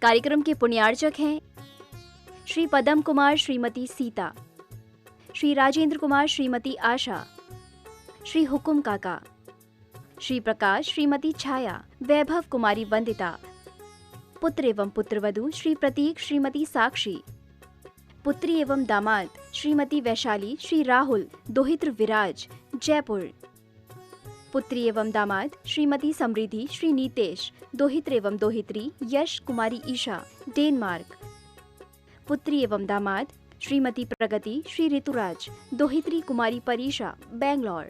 कार्यक्रम के पुण्यार्चक हैं श्री पदम कुमार श्रीमती सीता, श्री राजेंद्र कुमार श्रीमती आशा, श्री हुकुम काका, श्री प्रकाश श्रीमती छाया, वैभव कुमारी वंदिता, पुत्र एवं पुत्रवधू श्री प्रतीक श्रीमती साक्षी, पुत्री एवं दामाद श्रीमती वैशाली श्री राहुल दोहित्र विराज जयपुर, पुत्री एवं दामाद श्रीमती समृद्धि श्री नीतेश दोहित्र एवं दोहित्री यश कुमारी ईशा डेनमार्क, पुत्री एवं दामाद श्रीमती प्रगति श्री ऋतुराज दोहित्री कुमारी Parisha Bangalore.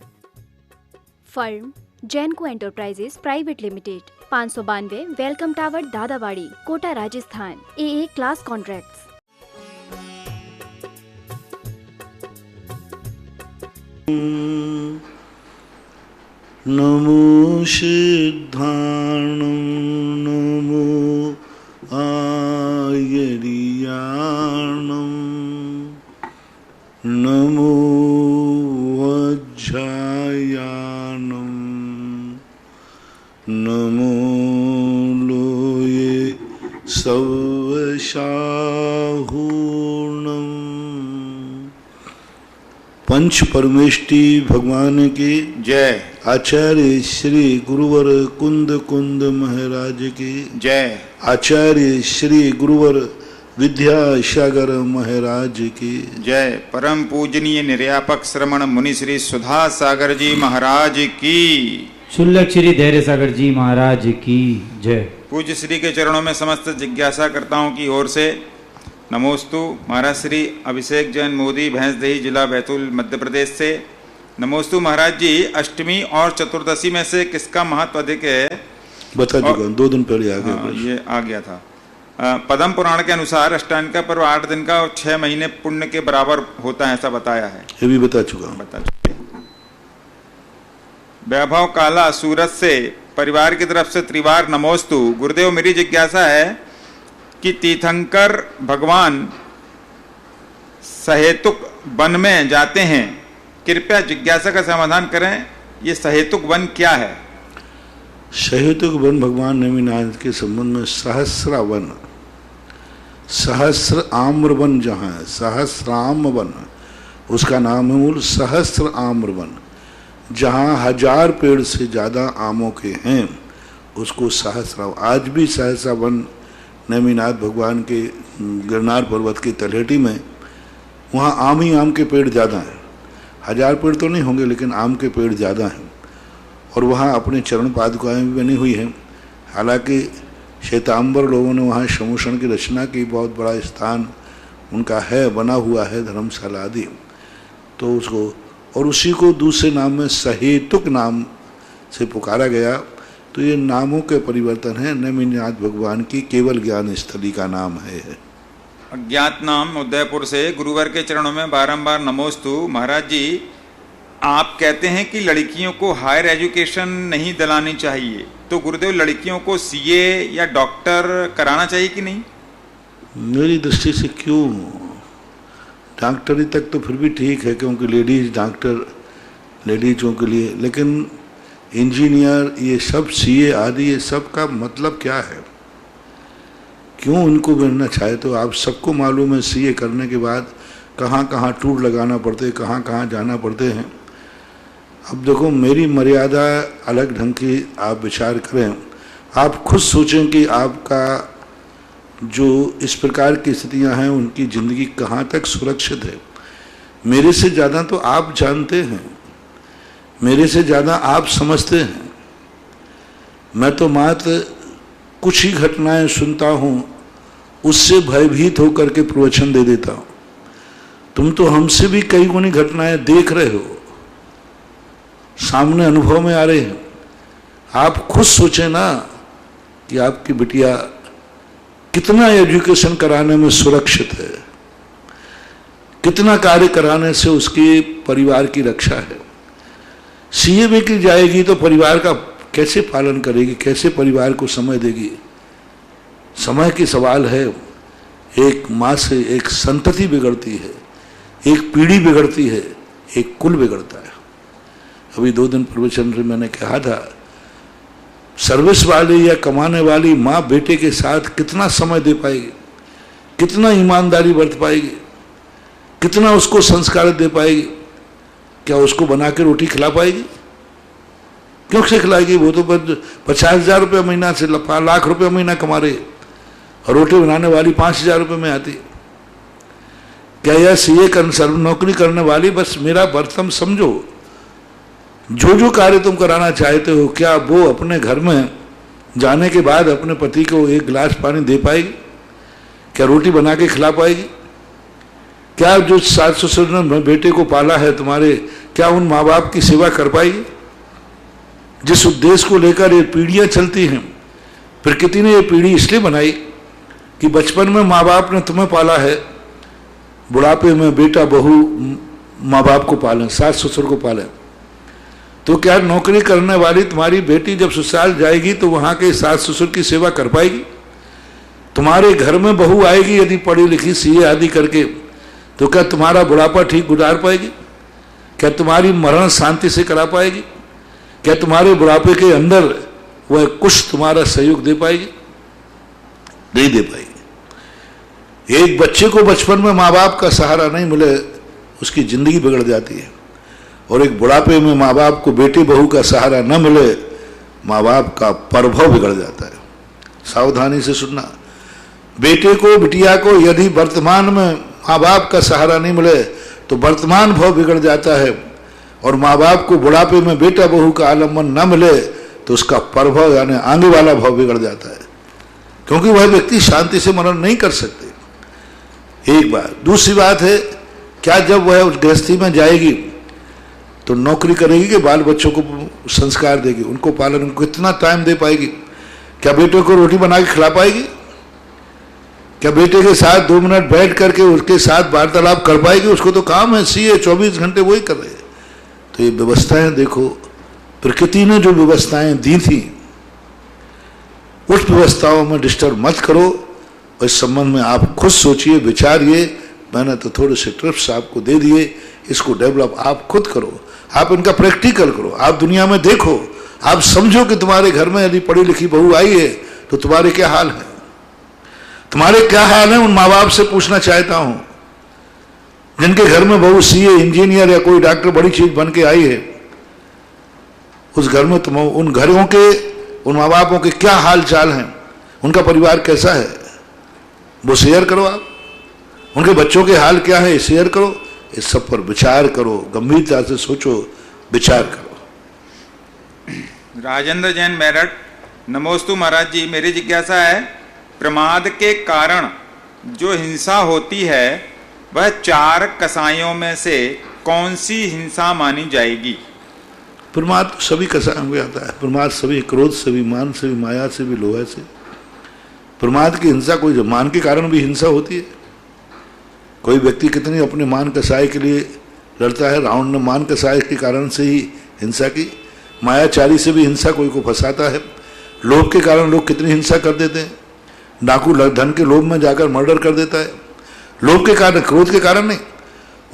Firm Jainco enterprises private limited, 592 welcome tower Dadabari Kota Rajasthan. AA class contracts. नमो सिद्धाणं नमो आयर्याणं नमो वज्रायाणं नमो लोये सवशाहूर्णं। पंच परमेष्टि भगवान की जय। आचार्य श्री गुरुवर कुंद कुंद महाराज की जय। आचार्य श्री गुरुवर विद्यासागर महाराज की जय। परम पूजनीय निर्यापक श्रमण मुनि श्री सुधा सागर जी महाराज की, शुल्लक श्री धैर्य सागर जी महाराज की जय। पूज्य श्री के चरणों में समस्त जिज्ञासा करताओं की ओर से नमोस्तु। महाराज श्री अभिषेक जैन मोदी भैंसदेही जिला बैतूल मध्य प्रदेश से नमोस्तु। महाराज जी, अष्टमी और चतुर्दशी में से किसका महत्व अधिक है? बता चुका, 2 दिन पहले आ गया। ये आ गया था। पद्म पुराण के अनुसार अष्टांग का पर्व 8 दिन का और 6 महीने पुण्य के बराबर होता है, ऐसा बताया है। ये भी बता चुका। वैभव काला सूरत से परिवार की तरफ से त्रिवार नमोस्तु। गुरुदेव, मेरी जिज्ञासा है कि तीर्थंकर भगवान सहेतुक वन में जाते हैं, कृपया जिज्ञासा का समाधान करें। ये सहेतुक वन क्या है? सहेतुक वन भगवान नेमिनाथ के संबंध में सहस्रा वन, सहस्र आम्र वन जहाँ है, सहस्राम वन उसका नाम है मूल सहस्र आम्र वन। जहाँ 1000 पेड़ से ज़्यादा आमों के हैं उसको सहस्रा। आज भी सहस्रा वन नेमिनाथ भगवान के गिरनार पर्वत की तलहटी में, वहाँ आम ही आम के पेड़ ज़्यादा हैं। 1000 पेड़ तो नहीं होंगे लेकिन आम के पेड़ ज़्यादा हैं। और वहाँ अपने चरण पादुकाएँ भी बनी हुई हैं। हालांकि श्वेतांबर लोगों ने वहाँ शमूषण की रचना की, बहुत बड़ा स्थान उनका है, बना हुआ है धर्मशाला आदि। तो उसको और उसी को दूसरे नाम में सहेतुक नाम से पुकारा गया। तो ये नामों के परिवर्तन है। नेमिनाथ भगवान की केवल ज्ञान स्थली का नाम है। अज्ञात नाम उदयपुर से गुरुवर के चरणों में बारंबार नमोस्तु। महाराज जी, आप कहते हैं कि लड़कियों को हायर एजुकेशन नहीं दिलानी चाहिए, तो गुरुदेव लड़कियों को CA या डॉक्टर कराना चाहिए कि नहीं? मेरी दृष्टि से क्यों, डॉक्टरी तक तो फिर भी ठीक है क्योंकि लेडीज डॉक्टर लेडीजों के लिए, लेकिन इंजीनियर ये सब CA आदि ये सब का मतलब क्या है? क्यों उनको बनना चाहे? तो आप सबको मालूम है CA करने के बाद कहाँ कहाँ टूर लगाना पड़ते, कहाँ कहाँ जाना पड़ते हैं। अब देखो, मेरी मर्यादा अलग ढंग की आप विचार करें। आप खुद सोचें कि आपका जो इस प्रकार की स्थितियां हैं उनकी ज़िंदगी कहाँ तक सुरक्षित है। मेरे से ज़्यादा तो आप जानते हैं, मेरे से ज़्यादा आप समझते हैं। मैं तो मात्र कुछ ही घटनाएं सुनता हूँ, उससे भयभीत होकर के प्रवचन दे देता हूँ। तुम तो हमसे भी कई गुनी घटनाएं देख रहे हो, सामने अनुभव में आ रहे हैं। आप खुद सोचें ना कि आपकी बिटिया कितना एजुकेशन कराने में सुरक्षित है, कितना कार्य कराने से उसके परिवार की रक्षा है। CA में की जाएगी तो परिवार का कैसे पालन करेगी, कैसे परिवार को समय देगी? समय की सवाल है। एक माँ से एक संतति बिगड़ती है, एक पीढ़ी बिगड़ती है, एक कुल बिगड़ता है। अभी 2 दिन प्रवचन में मैंने कहा था, सर्विस वाली या कमाने वाली माँ बेटे के साथ कितना समय दे पाएगी, कितना ईमानदारी बरत पाएगी, कितना उसको संस्कार दे पाएगी? क्या उसको बना के रोटी खिला पाएगी? क्यों से खिलाएगी? वो तो 50,000 रुपये महीना से लाख रुपये महीना कमा रही है और रोटी बनाने वाली 5,000 रुपये में आती। क्या यह सीए नौकरी करने वाली बस मेरा बर्तन समझो, जो जो कार्य तुम कराना चाहते हो क्या वो अपने घर में जाने के बाद अपने पति को एक गिलास पानी दे पाएगी? क्या रोटी बना के खिला पाएगी? क्या जो सास ससुर ने बेटे को पाला है तुम्हारे, क्या उन माँ बाप की सेवा कर पाएगी? जिस उद्देश्य को लेकर ये पीढ़ियां चलती हैं, प्रकृति ने ये पीढ़ी इसलिए बनाई कि बचपन में माँ बाप ने तुम्हें पाला है, बुढ़ापे में बेटा बहू माँ बाप को पालें, सास ससुर को पालें। तो क्या नौकरी करने वाली तुम्हारी बेटी जब ससुराल जाएगी तो वहाँ के सास ससुर की सेवा कर पाएगी? तुम्हारे घर में बहू आएगी यदि पढ़ी लिखी सीए आदि करके, तो क्या तुम्हारा बुढ़ापा ठीक गुजार पाएगी? क्या तुम्हारी मरण शांति से करा पाएगी? क्या तुम्हारे बुढ़ापे के अंदर वह कुछ तुम्हारा सहयोग दे पाएगी? नहीं दे पाएगी। एक बच्चे को बचपन में माँ बाप का सहारा नहीं मिले उसकी जिंदगी बिगड़ जाती है, और एक बुढ़ापे में माँ बाप को बेटे बहू का सहारा न मिले माँ बाप का प्रभाव बिगड़ जाता है। सावधानी से सुनना, बेटे को बिटिया को यदि वर्तमान में माँ बाप का सहारा नहीं मिले तो वर्तमान भाव बिगड़ जाता है, और माँ बाप को बुढ़ापे में बेटा बहू का आलम्बन न मिले तो उसका प्रभाव यानी आगे वाला भाव बिगड़ जाता है, क्योंकि वह व्यक्ति शांति से मरण नहीं कर सकते। एक बात। दूसरी बात है, क्या जब वह उस गृहस्थी में जाएगी तो नौकरी करेगी कि बाल बच्चों को संस्कार देगी, उनको पालन, उनको कितना टाइम दे पाएगी? क्या बेटे को रोटी बना के खिला पाएगी? क्या बेटे के साथ 2 मिनट बैठ करके उसके साथ वार्तालाप कर पाएगी? उसको तो काम है सीए, 24 घंटे वही कर रहे हैं। तो ये व्यवस्थाएं देखो, प्रकृति ने जो व्यवस्थाएं दी थी उस व्यवस्थाओं में डिस्टर्ब मत करो। और इस संबंध में आप खुद सोचिए, विचारिए। मैंने तो थोड़े से टिप्स आपको दे दिए, इसको डेवलप आप खुद करो, आप इनका प्रैक्टिकल करो, आप दुनिया में देखो, आप समझो कि तुम्हारे घर में यदि पढ़ी लिखी बहू आई है तो तुम्हारे क्या हाल है, तुम्हारे क्या हाल है। उन माँ बाप से पूछना चाहता हूं जिनके घर में बहू सीए, इंजीनियर या कोई डॉक्टर बड़ी चीज बन के आई है, उस घर में तुम उन घरों के उन माँ बापों के क्या हाल चाल हैं, उनका परिवार कैसा है, वो शेयर करो। आप उनके बच्चों के हाल क्या है शेयर करो। इस सब पर विचार करो, गंभीरता से सोचो, विचार करो। राजेंद्र जैन मेरठ, नमोस्तु महाराज जी, मेरी जिज्ञासा है, प्रमाद के कारण जो हिंसा होती है वह 4 कसायों में से कौन सी हिंसा मानी जाएगी? प्रमाद सभी कसायों में आता है। प्रमाद सभी, क्रोध से भी, मान से भी, माया से भी, लोहा से। प्रमाद की हिंसा कोई, मान के कारण भी हिंसा होती है। कोई व्यक्ति कितनी अपने मान कसाय के लिए लड़ता है। रावण ने मान कसाय के कारण से ही हिंसा की। मायाचारी से भी हिंसा कोई को फंसाता है। लोभ के कारण लोग कितनी हिंसा कर देते हैं। डाकू धन के लोभ में जाकर मर्डर कर देता है, लोभ के कारण, क्रोध के कारण नहीं।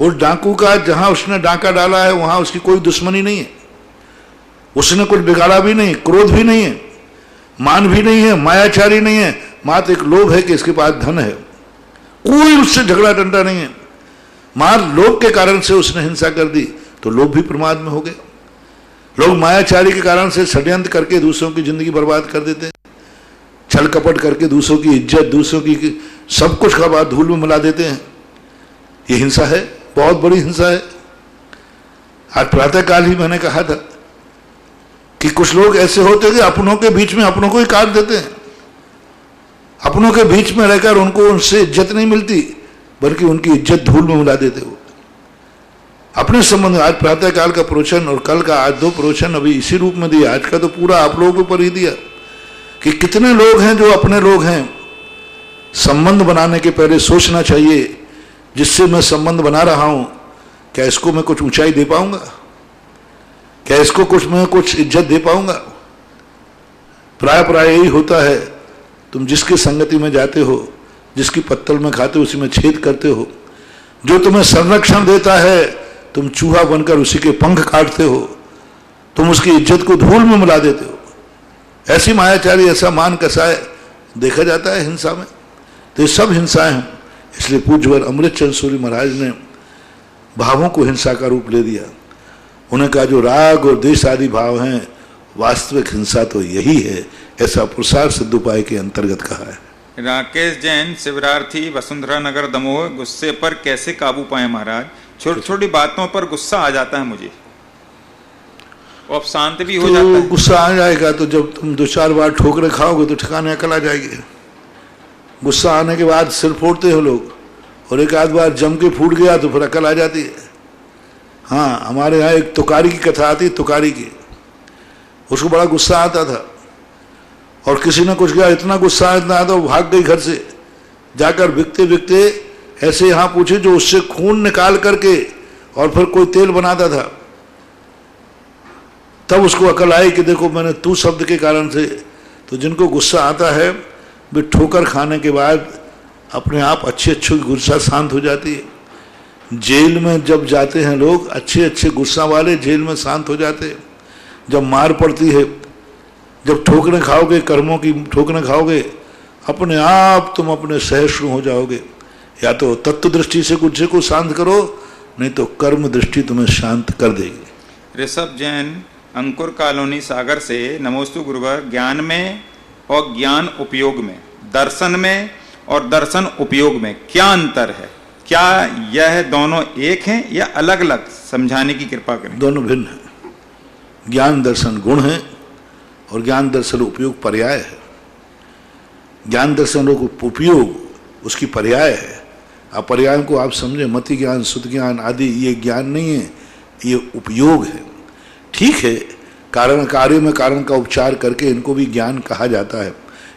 उस डाकू का जहां उसने डाका डाला है वहां उसकी कोई दुश्मनी नहीं है, उसने कुछ बिगाड़ा भी नहीं, क्रोध भी नहीं है, मान भी नहीं है, मायाचारी नहीं है, मात्र एक लोभ है कि इसके पास धन है। कोई उससे झगड़ा डंडा नहीं है, मार लोभ के कारण से उसने हिंसा कर दी तो लोभ भी प्रमाद में हो गया। लोग मायाचारी के कारण से षड्यंत्र करके दूसरों की जिंदगी बर्बाद कर देते हैं, छल कपट करके दूसरों की इज्जत, दूसरों की सब कुछ का बात धूल में मिला देते हैं। ये हिंसा है, बहुत बड़ी हिंसा है। आज प्रातःकाल ही मैंने कहा था कि कुछ लोग ऐसे होते हैं कि अपनों के बीच में अपनों को ही काट देते हैं। अपनों के बीच में रहकर उनको उनसे इज्जत नहीं मिलती, बल्कि उनकी इज्जत धूल में मिला देते हो। अपने संबंध, आज प्रातःकाल का प्रवचन और कल का आज 2 प्रवचन अभी इसी रूप में दिया। आज का तो पूरा आप लोगों के ऊपर ही दिया कि कितने लोग हैं जो अपने लोग हैं। संबंध बनाने के पहले सोचना चाहिए, जिससे मैं संबंध बना रहा हूं क्या इसको मैं कुछ ऊंचाई दे पाऊंगा, क्या इसको मैं कुछ इज्जत दे पाऊंगा। प्राय यही होता है, तुम जिसकी संगति में जाते हो, जिसकी पत्तल में खाते हो उसी में छेद करते हो। जो तुम्हें संरक्षण देता है तुम चूहा बनकर उसी के पंख काटते हो, तुम उसकी इज्जत को धूल में मिला देते हो। ऐसी मायाचारी, ऐसा मान कसाय देखा जाता है हिंसा में। तो ये सब हिंसाएं हैं। इसलिए पूज्यवर अमृतचंद सूरी महाराज ने भावों को हिंसा का रूप ले दिया। उन्हें कहा जो राग और देश आदि भाव हैं, वास्तविक हिंसा तो यही है, ऐसा पुरुषार्थ सिद्ध उपाय के अंतर्गत कहा है। राकेश जैन, शिवरार्थी, वसुंधरा नगर, दमोह। गुस्से पर कैसे काबू पाए महाराज? छोटी छोटी बातों पर गुस्सा आ जाता है मुझे, और अब शांत भी हो जाता है। गुस्सा आ जाएगा तो जब तुम 2-4 बार ठोकरे खाओगे तो ठिकाने अकल आ जाएगी। गुस्सा आने के बाद सिर फोड़ते हो लोग, और एक आध बार जम के फूट गया तो फिर अकल आ जाती है। हाँ, हमारे यहाँ एक तुकारी की कथा आती, तुकारी की। उसको बड़ा गुस्सा आता था, और किसी ने कुछ किया, इतना गुस्सा इतना आता, वो भाग गई घर से। जाकर बिकते बिकते ऐसे यहाँ पूछे जो उससे खून निकाल करके और फिर कोई तेल बनाता था। तब उसको अकल आई कि देखो मैंने तू शब्द के कारण से। तो जिनको गुस्सा आता है वे ठोकर खाने के बाद अपने आप अच्छे गुस्सा शांत हो जाती है। जेल में जब जाते हैं लोग, अच्छे अच्छे गुस्सा वाले जेल में शांत हो जाते हैं। जब मार पड़ती है, जब ठोकरें खाओगे, कर्मों की ठोकरें खाओगे, अपने आप तुम अपने सहिष्णु हो जाओगे। या तो तत्व दृष्टि से गुस्से को शांत करो, नहीं तो कर्म दृष्टि तुम्हें शांत कर देगी। ऋषभ जैन, अंकुर कॉलोनी, सागर से। नमोस्तु गुरुवर। ज्ञान में और ज्ञान उपयोग में, दर्शन में और दर्शन उपयोग में क्या अंतर है? क्या यह दोनों एक हैं या अलग अलग? समझाने की कृपा करें। दोनों भिन्न हैं। ज्ञान दर्शन गुण है और ज्ञान दर्शन उपयोग पर्याय है। ज्ञान दर्शन उपयोग उसकी पर्याय है। आप पर्याय को आप समझे, मति ज्ञान, सुत ज्ञान आदि ये ज्ञान नहीं है, ये उपयोग है। ठीक है, कारण कार्य में कारण का उपचार करके इनको भी ज्ञान कहा जाता है।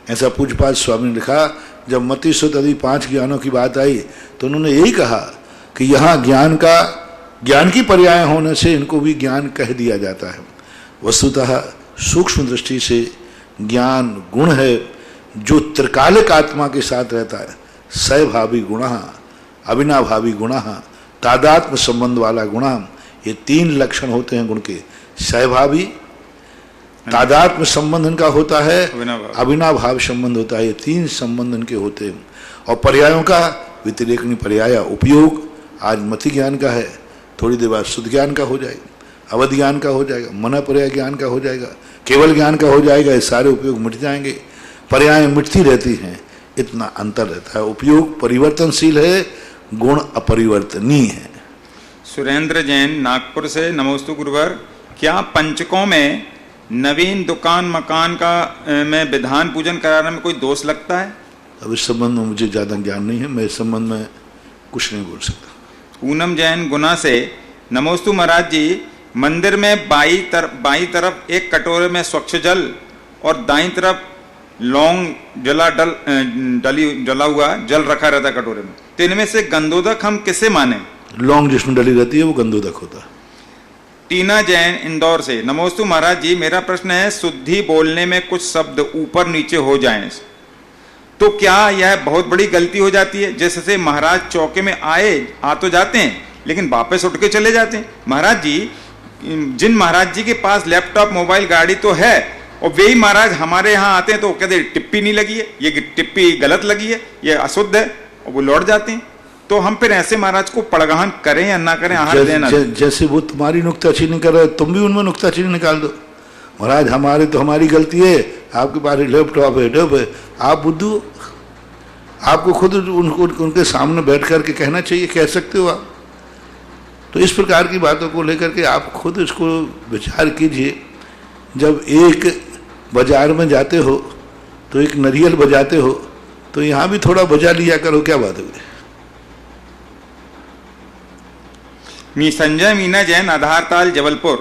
ऐसा पूज्यपाद स्वामी ने लिखा, जब मति सुत आदि 5 ज्ञानों की बात आई तो उन्होंने यही कहा कि यहाँ ज्ञान की पर्याय होने से इनको भी ज्ञान कह दिया जाता है। वस्तुतः सूक्ष्म दृष्टि से ज्ञान गुण है जो त्रिकालिक आत्मा के साथ रहता है। सयभावी गुण, अविनाभावी गुण, तादात्म्य संबंध वाला गुण, ये 3 लक्षण होते हैं गुण के। सयभावी, तादात्म्य संबंध इनका होता है, अविनाभाव संबंध होता है। ये 3 संबंध इनके होते हैं। और पर्यायों का व्यतिरेकनी पर्याय उपयोग आज मति ज्ञान का है, थोड़ी देर बाद शुद्ध ज्ञान का हो जाएगा, अवध ज्ञान का हो जाएगा, मन पर्याय ज्ञान का हो जाएगा, केवल ज्ञान का हो जाएगा। ये सारे उपयोग मिट जाएंगे। पर्याय मिटती रहती हैं, इतना अंतर रहता है। उपयोग परिवर्तनशील है, गुण अपरिवर्तनीय है। सुरेंद्र जैन, नागपुर से। नमोस्तु गुरुवर। क्या पंचकों में नवीन दुकान मकान का में विधान पूजन कराने में कोई दोष लगता है? अब इस संबंध में मुझे ज़्यादा ज्ञान नहीं है, मैं इस संबंध में कुछ नहीं बोल सकता। पूनम जैन, गुना से। नमोस्तु महाराज जी, मंदिर में बाई तरफ एक कटोरे में स्वच्छ जल और दाईं तरफ लौंग डला हुआ जल रखा रहता कटोरे में, तो इनमें से गंधोदक हम किसे माने? लौंग जिसमें डली रहती है वो गंधोदक होता है। टीना जैन, इंदौर से। नमोस्तु महाराज जी, मेरा प्रश्न है, शुद्धि बोलने में कुछ शब्द ऊपर नीचे हो जाएं तो क्या यह बहुत बड़ी गलती हो जाती है? जैसे महाराज चौके में आ तो जाते हैं लेकिन वापस उठ के चले जाते हैं। महाराज जी, जिन महाराज जी के पास लैपटॉप, मोबाइल, गाड़ी तो है, और वे ही महाराज हमारे यहाँ आते हैं तो कहते टिप्पी नहीं लगी है, ये टिप्पी गलत लगी है, ये अशुद्ध है, और वो लौट जाते हैं। तो हम फिर ऐसे महाराज को पड़गहन करें या ना करें? आहार देना जैसे वो तुम्हारी नुक्ताचीनी कर रहे, तुम भी उनमें नुक्ताचीनी निकाल दो। महाराज हमारे तो हमारी गलती है, आपके पास लैपटॉप है, डब है, आप बुद्धू, आपको खुद उनके सामने बैठ करके कहना चाहिए, कह सकते हो आप। तो इस प्रकार की बातों को लेकर के आप खुद इसको विचार कीजिए। जब एक बाजार में जाते हो तो एक नरियल बजाते हो तो यहाँ भी थोड़ा बजा लिया करो, क्या बात है। संजय मीना जैन, आधारताल, जबलपुर।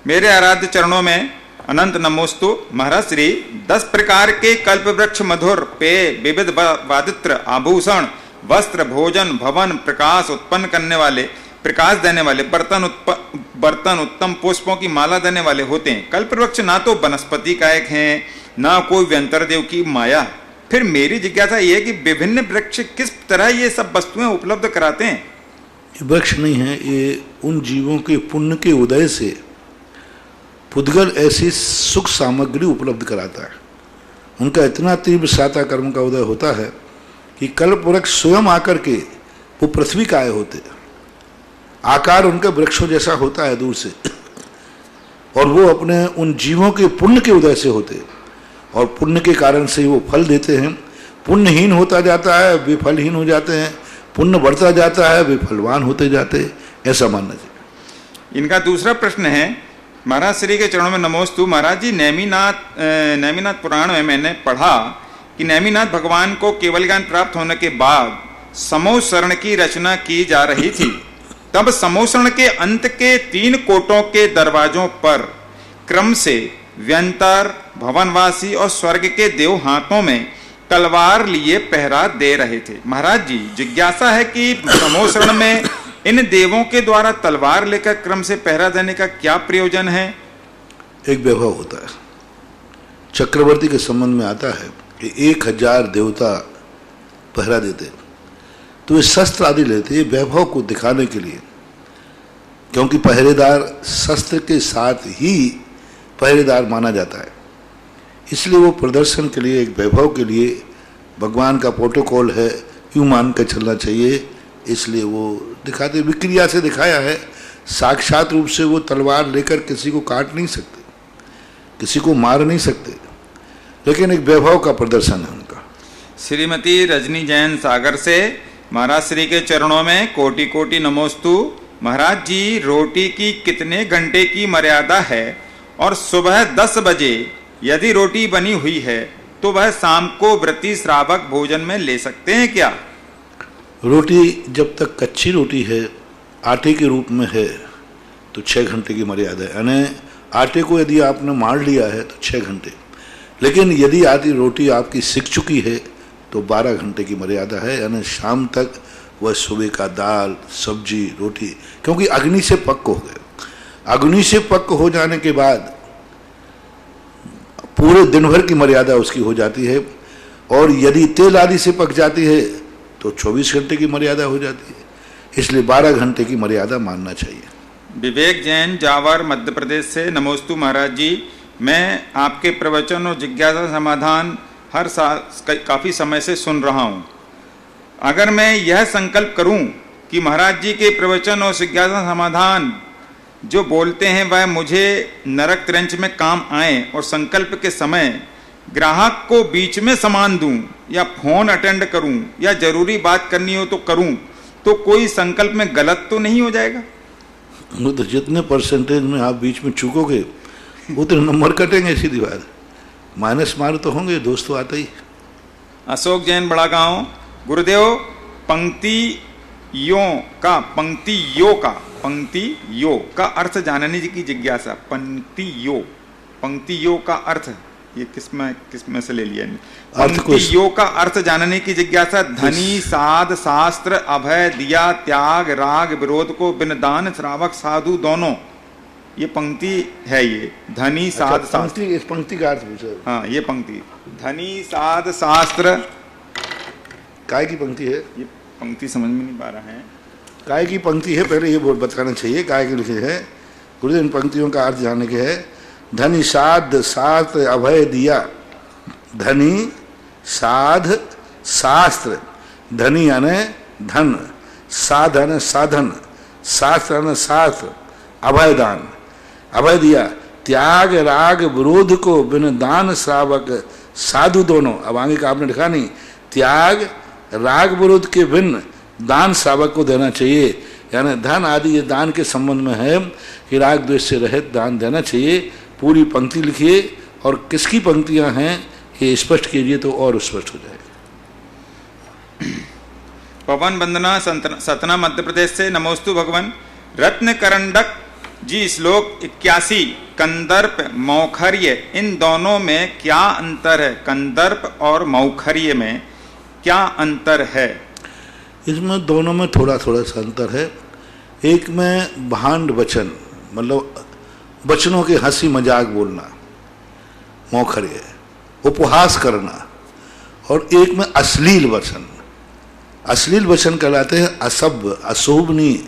मेरे आराध्य चरणों में अनंत नमोस्तु। महाराज श्री 10 प्रकार के कल्प वृक्ष, मधुर पेय, विविध वादित्र, आभूषण, वस्त्र, भोजन, भवन, प्रकाश उत्पन्न करने वाले, प्रकाश देने वाले बर्तन, उत्तम पुष्पों की माला देने वाले होते हैं। कल्प वृक्ष ना तो वनस्पति कायक हैं, ना कोई व्यंतर देव की माया। फिर मेरी जिज्ञासा ये है कि विभिन्न वृक्ष किस तरह ये सब वस्तुएं उपलब्ध कराते हैं? ये वृक्ष नहीं है, ये उन जीवों के पुण्य के उदय से पुद्गल ऐसी सुख सामग्री उपलब्ध कराता है। उनका इतना तीव्र साता कर्म का उदय होता है कि कल्प वृक्ष स्वयं आकर के वो पृथ्वी का आए होते, आकार उनका वृक्षों जैसा होता है दूर से, और वो अपने उन जीवों के पुण्य के उदय से होते, और पुण्य के कारण से वो फल देते हैं। पुण्यहीन होता जाता है, वे फलहीन हो जाते हैं, पुण्य बढ़ता जाता है, वे फलवान होते जाते हैं, ऐसा मानना चाहिए। इनका दूसरा प्रश्न है, महाराज श्री के चरणों में नमोस्तु। महाराज जी, नेमिनाथ पुराण में मैंने पढ़ा कि नेमिनाथ भगवान को केवल ज्ञान प्राप्त होने के बाद समोसरण की रचना की जा रही थी। तब समोसरण के अंत के 3 कोटों के दरवाजों पर क्रम से व्यंतर, भवनवासी और स्वर्ग के देव हाथों में तलवार लिए पहरा दे रहे थे। महाराज जी, जिज्ञासा है कि समोसरण में इन देवों के द्वारा तलवार लेकर क्रम से पहरा देने का क्या प्रयोजन है? एक वैभव होता है, चक्रवर्ती के संबंध में आता है कि 1000 देवता पहरा देते, तो ये शस्त्र आदि लेते, ये वैभव को दिखाने के लिए, क्योंकि पहरेदार शस्त्र के साथ ही पहरेदार माना जाता है, इसलिए वो प्रदर्शन के लिए, एक वैभव के लिए भगवान का प्रोटोकॉल है, यूं मान कर चलना चाहिए, इसलिए वो दिखाते। विक्रिया से दिखाया है, साक्षात रूप से वो तलवार लेकर किसी को काट नहीं सकते, किसी को मार नहीं सकते, लेकिन एक वैभव का प्रदर्शन है उनका। श्रीमती रजनी जैन सागर से, महाराज श्री के चरणों में कोटि कोटि नमोस्तु। महाराज जी, रोटी की कितने घंटे की मर्यादा है, और सुबह 10 बजे यदि रोटी बनी हुई है तो वह शाम को व्रती श्रावक भोजन में ले सकते हैं क्या? रोटी जब तक कच्ची रोटी है, आटे के रूप में है, तो 6 घंटे की मर्यादा है। यानी आटे को यदि आपने मार लिया है तो 6 घंटे, लेकिन यदि आधी रोटी आपकी सिक चुकी है तो 12 घंटे की मर्यादा है। यानी शाम तक वह सुबह का दाल, सब्जी, रोटी, क्योंकि अग्नि से पक हो गए। अग्नि से पक हो जाने के बाद पूरे दिन भर की मर्यादा उसकी हो जाती है, और यदि तेल आदि से पक जाती है तो 24 घंटे की मर्यादा हो जाती है, इसलिए 12 घंटे की मर्यादा मानना चाहिए। विवेक जैन जावर मध्य प्रदेश से, नमोस्तु महाराज जी। मैं आपके प्रवचन और जिज्ञासा समाधान हर साल काफ़ी समय से सुन रहा हूँ। अगर मैं यह संकल्प करूँ कि महाराज जी के प्रवचन और जिज्ञासा समाधान जो बोलते हैं वह मुझे नरक त्रंच में काम आए, और संकल्प के समय ग्राहक को बीच में सामान दूं, या फोन अटेंड करूं, या जरूरी बात करनी हो तो करूं, तो कोई संकल्प में गलत तो नहीं हो जाएगा? वो तो जितने परसेंटेज में आप बीच में चूकोगे उतने नंबर कटेंगे, सीधी बात। माइनस मार तो होंगे, दोस्त तो आता ही। अशोक जैन बड़ा गांव, गुरुदेव, पंक्ति यो का अर्थ जानने की जिज्ञासा। पंक्ति यो का अर्थ, ये किसमें से ले लिया? पंक्ति यो का अर्थ जानने की जिज्ञासा। धनी साध शास्त्र अभय दिया त्याग राग विरोध को बिन दान श्रावक साधु दोनों, ये पंक्ति है। ये धनी साध शास्त्र, इस पंक्ति का अर्थ पूछा। हाँ, ये पंक्ति धनी साध शास्त्र, काय की पंक्ति है? ये पंक्ति समझ में नहीं पा रहा है। काय की पंक्ति है, पहले ये बताना चाहिए काय की लिखी है। गुरुदेव इन पंक्तियों का अर्थ जानने के है। धनी साध शास्त्र अभय दिया, धनी साध शास्त्र, धनी यानी धन, साधन साधन, शास्त्र यानी शास्त्र, अभय दान, अभय दिया, त्याग राग विरोध को बिन दान श्रावक साधु दोनों। अब आगे का आपने लिखा नहीं, त्याग राग विरोध के बिन दान श्रावक को देना चाहिए, यानी धन आदि ये दान के संबंध में है कि राग द्वेष से रहित दान देना चाहिए। पूरी पंक्ति लिखिए, और किसकी पंक्तियां हैं ये स्पष्ट कीजिए तो और स्पष्ट हो जाएगा। पवन वंदना सतना मध्य प्रदेश से, नमोस्तु भगवान। रत्न करंडक जी श्लोक 81, कंदर्प मौखर्य, इन दोनों में क्या अंतर है? कंदर्प और मौखर्य में क्या अंतर है? इसमें दोनों में थोड़ा थोड़ा सा अंतर है। एक में भांड वचन, मतलब वचनों के हंसी मजाक बोलना, मौखर्य, उपहास करना, और एक में अश्लील वचन। अश्लील वचन कहलाते हैं असभ्य, अशोभनीय।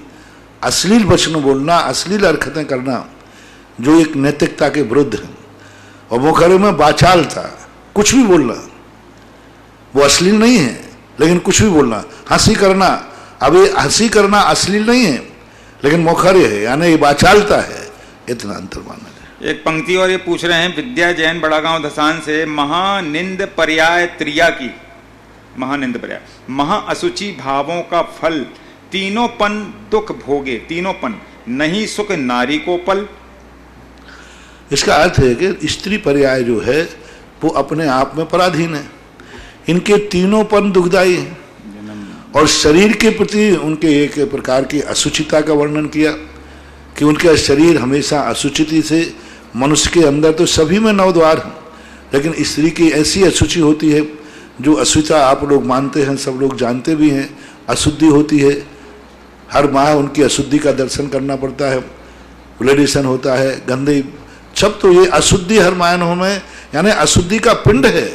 अश्लील वचन बोलना, अश्लील हरकतें करना, जो एक नैतिकता के विरुद्ध है। और मुखर्जी में बाचाल था, कुछ भी बोलना, वो अश्लील नहीं है लेकिन कुछ भी बोलना, हंसी करना, अब ये हंसी करना अश्लील नहीं है लेकिन मुखर्जी है, यानी ये बाचालता है, इतना अंतर माना जाए। एक पंक्ति और ये पूछ रहे हैं विद्या जैन बड़ागांव धसान से, महानिंद पर्याय त्रिया की, महानिंद पर्याय, महा असुचि भावों का फल, तीनोंपन दुख भोगे, तीनोंपन नहीं सुख नारी को पल। इसका अर्थ है कि स्त्री पर्याय जो है वो अपने आप में पराधीन है, इनके तीनोंपन दुखदायी है। और शरीर के प्रति उनके एक प्रकार की असुचिता का वर्णन किया कि उनका शरीर हमेशा असुचिति से, मनुष्य के अंदर तो सभी में 9 द्वार हैं लेकिन स्त्री की ऐसी असुचि होती है जो असुचिता आप लोग मानते हैं, सब लोग जानते भी हैं, अशुद्धि होती है। हर माह उनकी अशुद्धि का दर्शन करना पड़ता है, ब्लडिशन होता है, गंदे सब, तो ये अशुद्धि हर मायनों में, यानी अशुद्धि का पिंड है।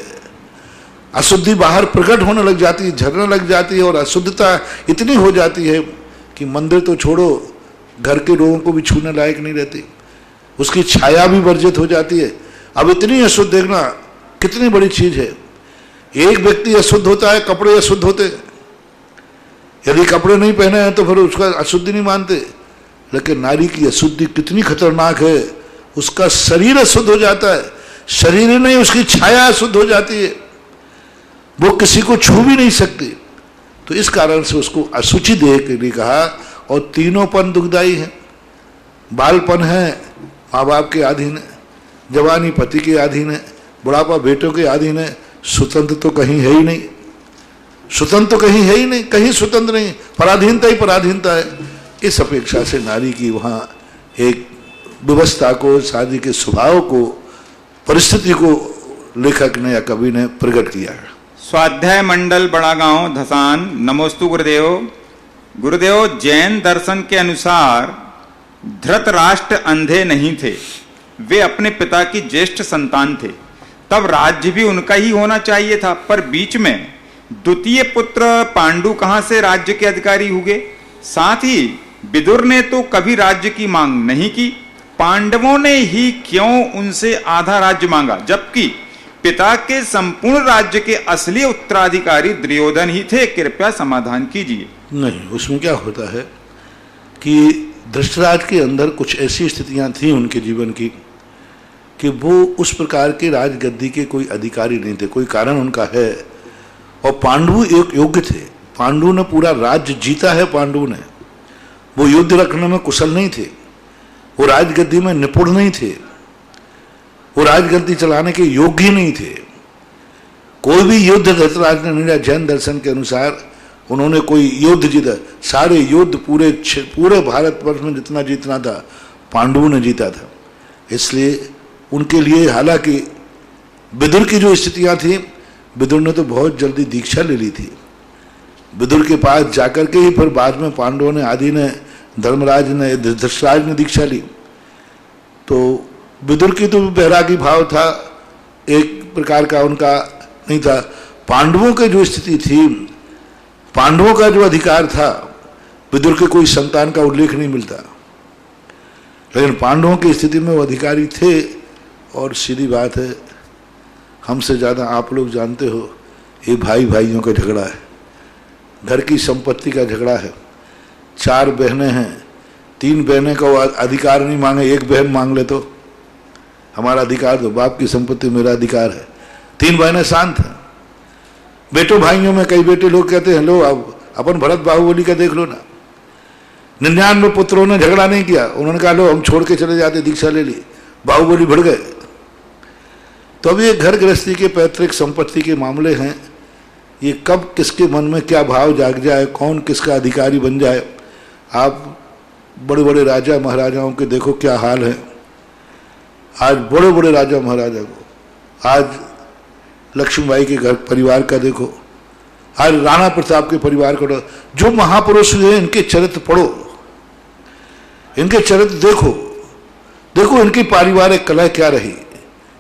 अशुद्धि बाहर प्रकट होने लग जाती है, झरने लग जाती है और अशुद्धता इतनी हो जाती है कि मंदिर तो छोड़ो, घर के लोगों को भी छूने लायक नहीं रहती, उसकी छाया भी वर्जित हो जाती है। अब इतनी अशुद्ध देखना कितनी बड़ी चीज है। एक व्यक्ति अशुद्ध होता है, कपड़े अशुद्ध होते, यदि कपड़े नहीं पहने हैं तो फिर उसका अशुद्धि नहीं मानते, लेकिन नारी की अशुद्धि कितनी खतरनाक है, उसका शरीर अशुद्ध हो जाता है, शरीर ही नहीं उसकी छाया अशुद्ध हो जाती है, वो किसी को छू भी नहीं सकती। तो इस कारण से उसको अशुचि देह के लिए कहा। और तीनोंपन दुखदायी है, बालपन है माँ बाप के अधीन है, जवानी पति के अधीन है, बुढ़ापा बेटों के अधीन है, स्वतंत्र तो कहीं है ही नहीं, स्वतंत्र तो कहीं है ही नहीं, कहीं स्वतंत्र नहीं, पराधीनता ही पराधीनता है। इस अपेक्षा से नारी की वहाँ एक व्यवस्था को, शादी के स्वभाव को, परिस्थिति को लेखक ने या कवि ने प्रकट किया है। स्वाध्याय मंडल बड़ागांव धसान, नमोस्तु गुरुदेव। गुरुदेव, जैन दर्शन के अनुसार धृतराष्ट्र अंधे नहीं थे, वे अपने पिता की ज्येष्ठ संतान थे, तब राज्य भी उनका ही होना चाहिए था, पर बीच में द्वितीय पुत्र पांडु कहां से राज्य के अधिकारी हुए? साथ ही विदुर ने तो कभी राज्य की मांग नहीं की, पांडवों ने ही क्यों उनसे आधा राज्य मांगा, जबकि पिता के संपूर्ण राज्य के असली उत्तराधिकारी दुर्योधन ही थे? कृपया समाधान कीजिए। नहीं, उसमें क्या होता है कि धृतराष्ट्र के अंदर कुछ ऐसी स्थितियां थी उनके जीवन की कि वो उस प्रकार के राजगद्दी के कोई अधिकारी नहीं थे, कोई कारण उनका है। और पांडु एक योग्य थे, पांडु ने पूरा राज्य जीता है, पांडु ने, वो युद्ध रखने में कुशल नहीं थे, वो राजगद्दी में निपुण नहीं थे, वो राजगद्दी चलाने के योग्य नहीं थे। कोई भी युद्ध धृतराष्ट्र ने नहीं, जैन दर्शन के अनुसार उन्होंने कोई युद्ध जीता, सारे युद्ध पूरे भारतवर्ष में जितना जीतना था पांडवों ने जीता था। इसलिए उनके लिए, हालांकि विदुर की जो स्थितियां थी, विदुर ने तो बहुत जल्दी दीक्षा ले ली थी, विदुर के पास जाकर के ही फिर बाद में पांडवों ने, आदि ने, धर्मराज ने, धृतराज ने दीक्षा ली। तो विदुर की तो बैरागी भाव था, एक प्रकार का उनका नहीं था। पांडवों की जो स्थिति थी, पांडवों का जो अधिकार था, विदुर के कोई संतान का उल्लेख नहीं मिलता, लेकिन पांडवों की स्थिति में वो अधिकारी थे। और सीधी बात है, हमसे ज़्यादा आप लोग जानते हो, ये भाई भाइयों का झगड़ा है, घर की संपत्ति का झगड़ा है। 4 बहनें हैं, 3 बहनें का अधिकार नहीं मांगे, एक बहन मांग ले तो हमारा अधिकार दो, बाप की संपत्ति मेरा अधिकार है। 3 बहनें शांत हैं। बेटों भाइयों में कई बेटे लोग कहते हैं, लो अब अपन भरत बाहुबली का देख लो ना, 99 पुत्रों ने झगड़ा नहीं किया, उन्होंने कहा लो हम छोड़ के चले जाते, दीक्षा ले ली, बाहुबली भिड़ गए। तो अब ये घर गृहस्थी के पैतृक संपत्ति के मामले हैं, ये कब किसके मन में क्या भाव जाग जाए, कौन किसका अधिकारी बन जाए। आप बड़े बड़े राजा महाराजाओं के देखो क्या हाल है, आज बड़े बड़े राजा महाराजा को, आज लक्ष्मीबाई के घर परिवार का देखो, आज राणा प्रताप के परिवार को, जो महापुरुष हुए इनके चरित्र पढ़ो, इनके चरित्र देखो, देखो इनकी पारिवारिक कला क्या रही,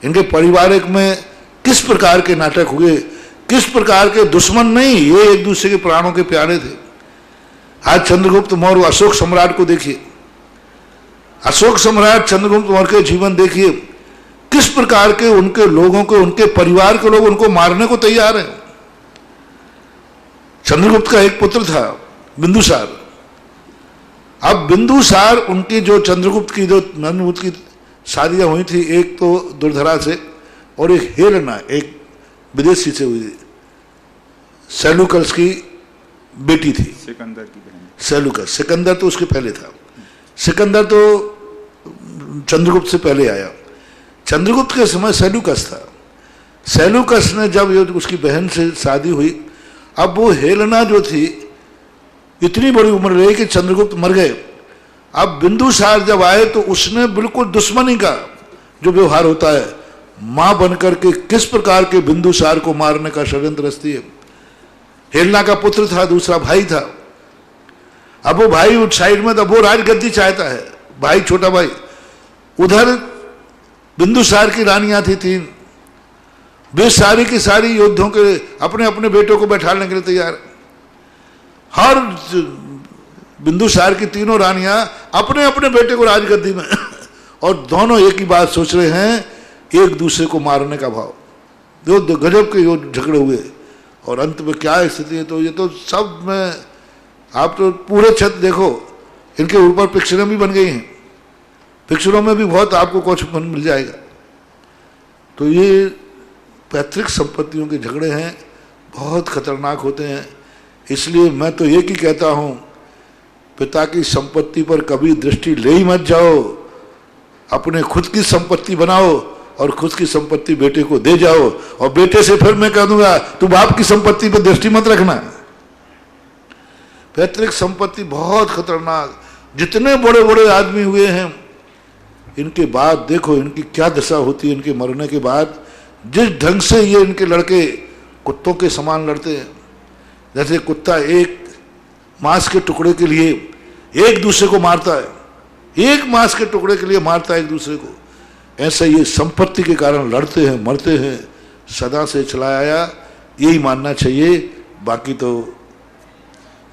इनके पारिवारिक में किस प्रकार के नाटक हुए, किस प्रकार के दुश्मन नहीं, ये एक दूसरे के प्राणों के प्यारे थे। आज चंद्रगुप्त मौर्य, अशोक सम्राट को देखिए, अशोक सम्राट चंद्रगुप्त मौर्य के जीवन देखिए, किस प्रकार के उनके लोगों को, उनके परिवार के लोग उनको मारने को तैयार हैं। चंद्रगुप्त का एक पुत्र था बिंदुसार। अब बिंदुसार उनकी जो चंद्रगुप्त की शादियां हुई थी, एक तो दुर्धरा से और एक हेलेना, एक विदेशी से हुई, सेल्यूकस की बेटी थी, सिकंदर की बहन। सेल्यूकस, सिकंदर तो उसके पहले था, सिकंदर तो चंद्रगुप्त से पहले आया। चंद्रगुप्त के समय सेल्यूकस था। सेल्यूकस ने जब उसकी बहन से शादी हुई, अब वो हेलेना जो थी इतनी बड़ी उम्र रही कि चंद्रगुप्त मर गए। अब बिंदुसार जब आए तो उसने बिल्कुल दुश्मनी का जो व्यवहार होता है, मां बनकर के किस प्रकार के बिंदुसार को मारने का षड्यंत्र रचती है। हेलेना का पुत्र था, दूसरा भाई था। अब वो भाई उस साइड में, तब वो राजगद्दी चाहता है, भाई छोटा भाई। उधर बिंदुसार की रानियां थी 3, वे सारी की सारी योद्धों के अपने अपने बेटों को बैठाने के लिए तैयार। हर बिंदुसार की तीनों रानियां अपने अपने बेटे को राजगद्दी में और दोनों एक ही बात सोच रहे हैं, एक दूसरे को मारने का भाव। जो गजब के झगड़े हुए और अंत में क्या स्थिति है, तो ये तो सब में आप तो पूरे छत देखो, इनके ऊपर पिक्चरें भी बन गई हैं, पिक्चरों में भी बहुत आपको कुछ मिल जाएगा। तो ये पैतृक संपत्तियों के झगड़े हैं, बहुत खतरनाक होते हैं। इसलिए मैं तो एक ही कहता हूं, पिता की संपत्ति पर कभी दृष्टि ले ही मत जाओ, अपने खुद की संपत्ति बनाओ और खुद की संपत्ति बेटे को दे जाओ। और बेटे से फिर मैं कह दूंगा, तू बाप की संपत्ति पर दृष्टि मत रखना। पैतृक संपत्ति बहुत खतरनाक। जितने बड़े बड़े आदमी हुए हैं, इनके बाद देखो इनकी क्या दशा होती है। इनके मरने के बाद जिस ढंग से ये इनके लड़के कुत्तों के समान लड़ते हैं, जैसे कुत्ता एक मांस के टुकड़े के लिए एक दूसरे को मारता है, एक मांस के टुकड़े के लिए मारता है एक दूसरे को, ऐसा ये संपत्ति के कारण लड़ते हैं, मरते हैं। सदा से चला आया, यही मानना चाहिए। बाकी तो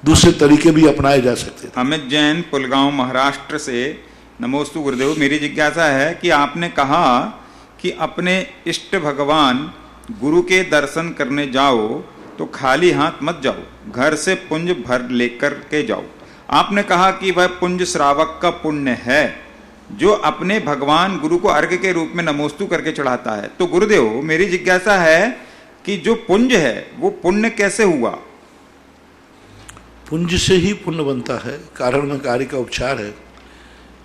दूसरे तरीके भी अपनाए जा सकते हैं। अमित जैन, पुलगांव, महाराष्ट्र से। नमोस्तु गुरुदेव, मेरी जिज्ञासा है कि आपने कहा कि अपने इष्ट भगवान गुरु के दर्शन करने जाओ तो खाली हाथ मत जाओ, घर से पुंज भर लेकर के जाओ। आपने कहा कि वह पुंज श्रावक का पुण्य है जो अपने भगवान गुरु को अर्घ्य के रूप में नमोस्तु करके चढ़ाता है। तो गुरुदेव, मेरी जिज्ञासा है कि जो पुंज है वो पुण्य कैसे हुआ? पुंज से ही पुण्य बनता है, कारण में कार्य का उपचार है।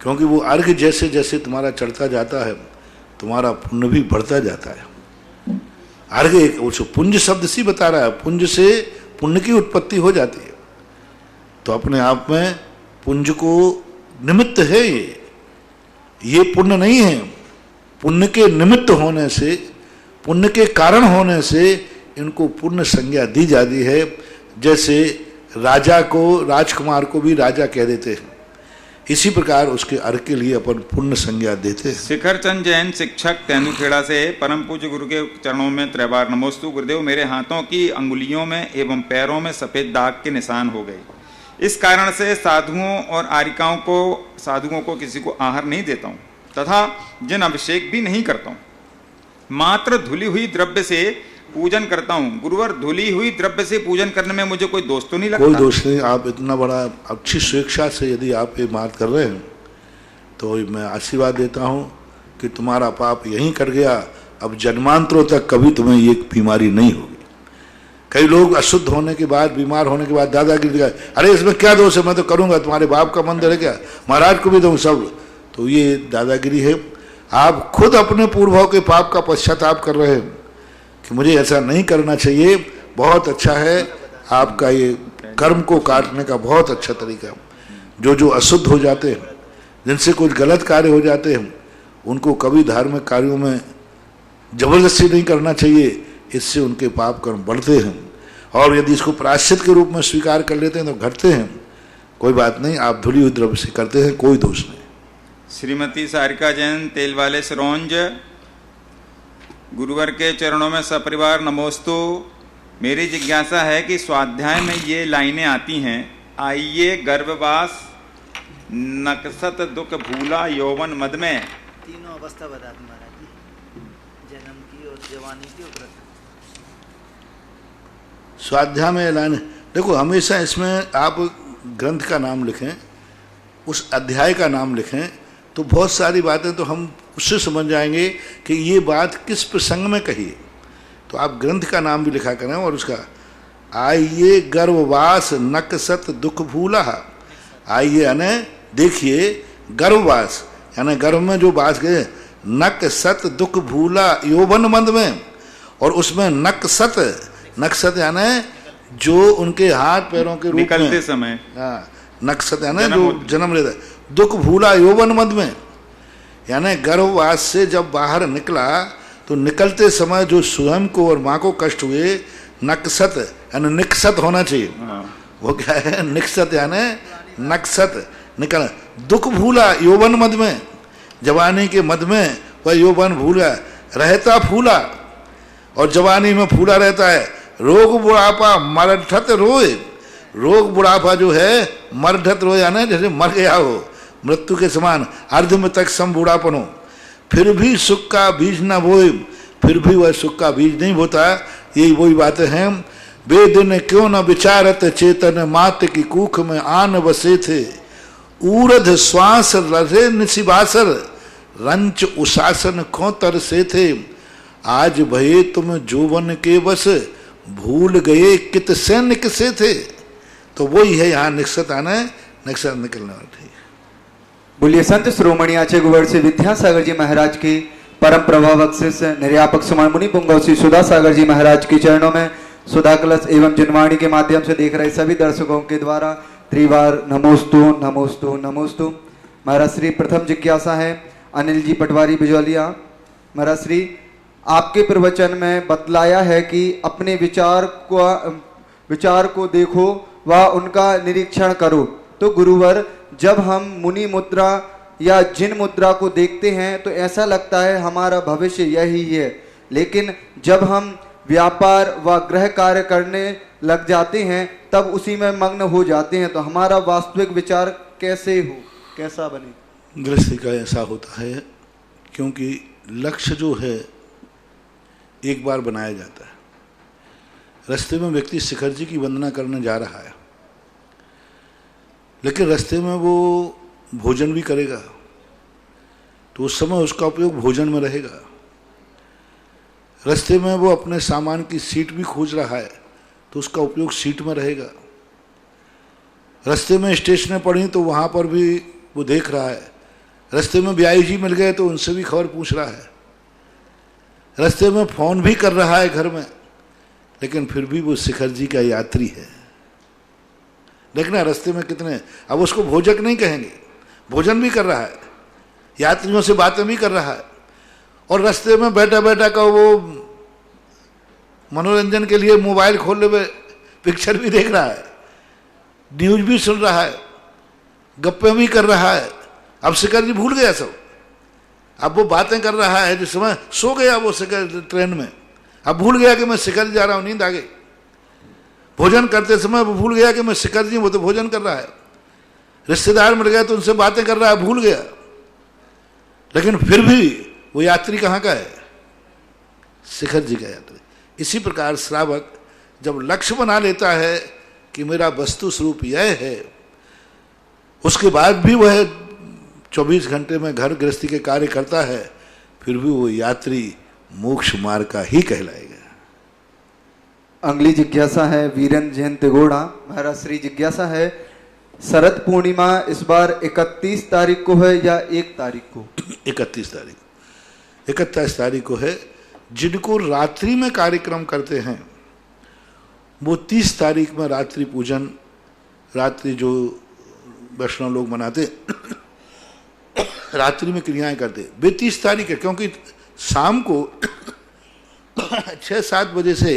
क्योंकि वो अर्घ्य जैसे जैसे तुम्हारा चढ़ता जाता है, तुम्हारा पुण्य भी बढ़ता जाता है। अर्घ्य एक पुंज शब्द सी बता रहा है, पुंज से पुण्य की उत्पत्ति हो जाती है। तो अपने आप में पुंज को निमित्त है ये पुण्य नहीं है। पुण्य के निमित्त होने से, पुण्य के कारण होने से इनको पुण्य संज्ञा दी जाती है। जैसे राजा को, राजकुमार को भी राजा कह देते हैं, इसी प्रकार उसके अर्घ के लिए अपन पुण्य संज्ञा देते हैं। शिखर चंद जैन, शिक्षक, तेंदुखेड़ा से। परम पूज्य गुरु के चरणों में त्रैबार नमोस्तु। गुरुदेव, मेरे हाथों की अंगुलियों में एवं पैरों में सफेद दाग के निशान हो गए। इस कारण से साधुओं और आरिकाओं को, साधुओं को किसी को आहार नहीं देता हूँ तथा जिन अभिषेक भी नहीं करता हूँ। मात्र धुली हुई द्रव्य से पूजन करता हूँ। गुरुवर, धुली हुई द्रव्य से पूजन करने में मुझे कोई दोष तो नहीं लगता? कोई दोष नहीं। आप इतना बड़ा अच्छी स्वेच्छा से यदि आप ये बात कर रहे हैं तो मैं आशीर्वाद देता हूँ कि तुम्हारा पाप यहीं कट गया। अब जन्मांतरों तक कभी तुम्हें ये बीमारी नहीं होगी। कई लोग अशुद्ध होने के बाद, बीमार होने के बाद दादागिरी दिखाए, अरे इसमें क्या दोष है, मैं तो करूँगा, तुम्हारे बाप का मंदिर है क्या, महाराज को भी दूँ सब। तो ये दादागिरी है। आप खुद अपने पूर्वों के पाप का पश्चाताप कर रहे हैं कि मुझे ऐसा नहीं करना चाहिए। बहुत अच्छा है आपका ये कर्म को काटने का बहुत अच्छा तरीका। जो अशुद्ध हो जाते हैं, जिनसे कुछ गलत कार्य हो जाते हैं, उनको कभी धार्मिक कार्यों में जबरदस्ती नहीं करना चाहिए। इससे उनके पाप कर्म बढ़ते हैं और यदि इसको प्रायश्चित के रूप में स्वीकार कर लेते हैं तो घटते हैं। कोई बात नहीं, आप धुली हुई द्रव्य से करते हैं, कोई दोष नहीं। श्रीमती सारिका जैन, तेल वाले सिरोंज। गुरुवर के चरणों में सपरिवार नमोस्तु। मेरी जिज्ञासा है कि स्वाध्याय में ये लाइनें आती हैं, आइए गर्भवास नकसत दुख भूला यौवन मद में। तीनों अवस्था बता दी महाराज जी, जन्म की और जवानी की और वृद्ध। स्वाध्याय में लाइन देखो, हमेशा इसमें आप ग्रंथ का नाम लिखें, उस अध्याय का नाम लिखें, तो बहुत सारी बातें तो हम उससे समझ जाएंगे कि ये बात किस प्रसंग में कही है। तो आप ग्रंथ का नाम भी लिखा करें और उसका आइए गर्भवास नकसत दुख भूला। आइए यानी देखिए, गर्भवास यानी गर्भ में जो बास गए, नकसत दुख भूला यौवन मद में, और उसमें नकसत यानी जो उनके हाथ पैरों के रूप में निकलते समय, हाँ, नकसत यानी जो जन्म लेता है, दुख भूला यौवन मद में, यानी गर्भवास से जब बाहर निकला तो निकलते समय जो स्वयं को और माँ को कष्ट हुए, नकसत यानी निकसत होना चाहिए। वो क्या है, निकसत यानी नकसत निकल, दुख भूला यौवन मद में, जवानी के मद में वह यौवन भूला रहता फूला, और जवानी में फूला रहता है। रोग बुढ़ापा मरठत रोए, रोग बुढ़ापा जो है मरठत रोए यानी जैसे मर गया हो, मृत्यु के समान अर्ध में तक सम बूढ़ापन हो, फिर भी सुख का बीज न बोए, फिर भी वह सुख का बीज नहीं बोता। यही वही बातें हैं, बेदिन क्यों न विचारत चेतन मात की कूख में आन बसे थे, ऊर्ध श्वास रहे निशिबासर रंच उशासन खो तरसे थे, आज भये तुम जोवन के बस भूल गए कित से निकसे थे। तो वही है यहाँ निकसत आना है, निकसत निकलने वाला है। बोलिए संत श्रोमणी आचार्य गुरुवर से विद्यासागर जी महाराज की परम प्रभावक शिष्य निर्यापक सुमन मुनि पुंगव श्री सुधा सागर जी महाराज के चरणों में सुधा कलश एवं जनवाणी के माध्यम से देख रहे सभी दर्शकों के द्वारा त्रिवार नमोस्तु नमोस्तु नमोस्तु। महाराज श्री प्रथम जिज्ञासा है अनिल जी पटवारी बिजौलिया। महाराज श्री, आपके प्रवचन में बतलाया है कि अपने विचार को देखो व उनका निरीक्षण करो। तो गुरुवर, जब हम मुनि मुद्रा या जिन मुद्रा को देखते हैं तो ऐसा लगता है हमारा भविष्य यही है, लेकिन जब हम व्यापार व गृह कार्य करने लग जाते हैं तब उसी में मग्न हो जाते हैं, तो हमारा वास्तविक विचार कैसा बने? गृहस्थी का ऐसा होता है क्योंकि लक्ष्य जो है एक बार बनाया जाता है। रास्ते में व्यक्ति शिखर जी की वंदना करने जा रहा है, लेकिन रास्ते में वो भोजन भी करेगा, तो उस समय उसका उपयोग भोजन में रहेगा। रास्ते में वो अपने सामान की सीट भी खोज रहा है, तो उसका उपयोग सीट में रहेगा। रास्ते में स्टेशनें पड़ी तो वहाँ पर भी वो देख रहा है। रास्ते में ब्याई जी मिल गए तो उनसे भी खबर पूछ रहा है। रास्ते में फोन भी कर रहा है घर में, लेकिन फिर भी वो शिखर जी का यात्री है। देखना रास्ते में कितने, अब उसको भोजक नहीं कहेंगे, भोजन भी कर रहा है, यात्रियों से बातें भी कर रहा है, और रास्ते में बैठा बैठा का वो मनोरंजन के लिए मोबाइल खोल ले पिक्चर भी देख रहा है, न्यूज भी सुन रहा है, गप्पे भी कर रहा है। अब शिखर जी भूल गया सब, अब वो बातें कर रहा है। जिस समय सो गया वो शिखर ट्रेन में, अब भूल गया कि मैं शिखर जा रहा हूँ, नींद आ गई। भोजन करते समय वो भूल गया कि मैं शिखर जी, वो तो भोजन कर रहा है। रिश्तेदार मिल गए तो उनसे बातें कर रहा है, भूल गया। लेकिन फिर भी वो यात्री कहाँ का है? शिखर जी का यात्री। इसी प्रकार श्रावक जब लक्ष्य बना लेता है कि मेरा वस्तु स्वरूप यह है, उसके बाद भी वह 24 घंटे में घर गृहस्थी के कार्य करता है, फिर भी वो यात्री मोक्ष मार्ग का ही कहलाएगा। अगली जिज्ञासा है वीरेंद्र जैन तिगोड़ा। महाराज श्री जिज्ञासा है, शरद पूर्णिमा इस बार 31 तारीख को है या 1 तारीख को? 31 तारीख, 31 तारीख को है। जिनको रात्रि में कार्यक्रम करते हैं वो 30 तारीख में रात्रि पूजन, रात्रि जो वैष्णव लोग मनाते रात्रि में क्रियाएं करते, वे 30 तारीख है, क्योंकि शाम को 6-7 बजे से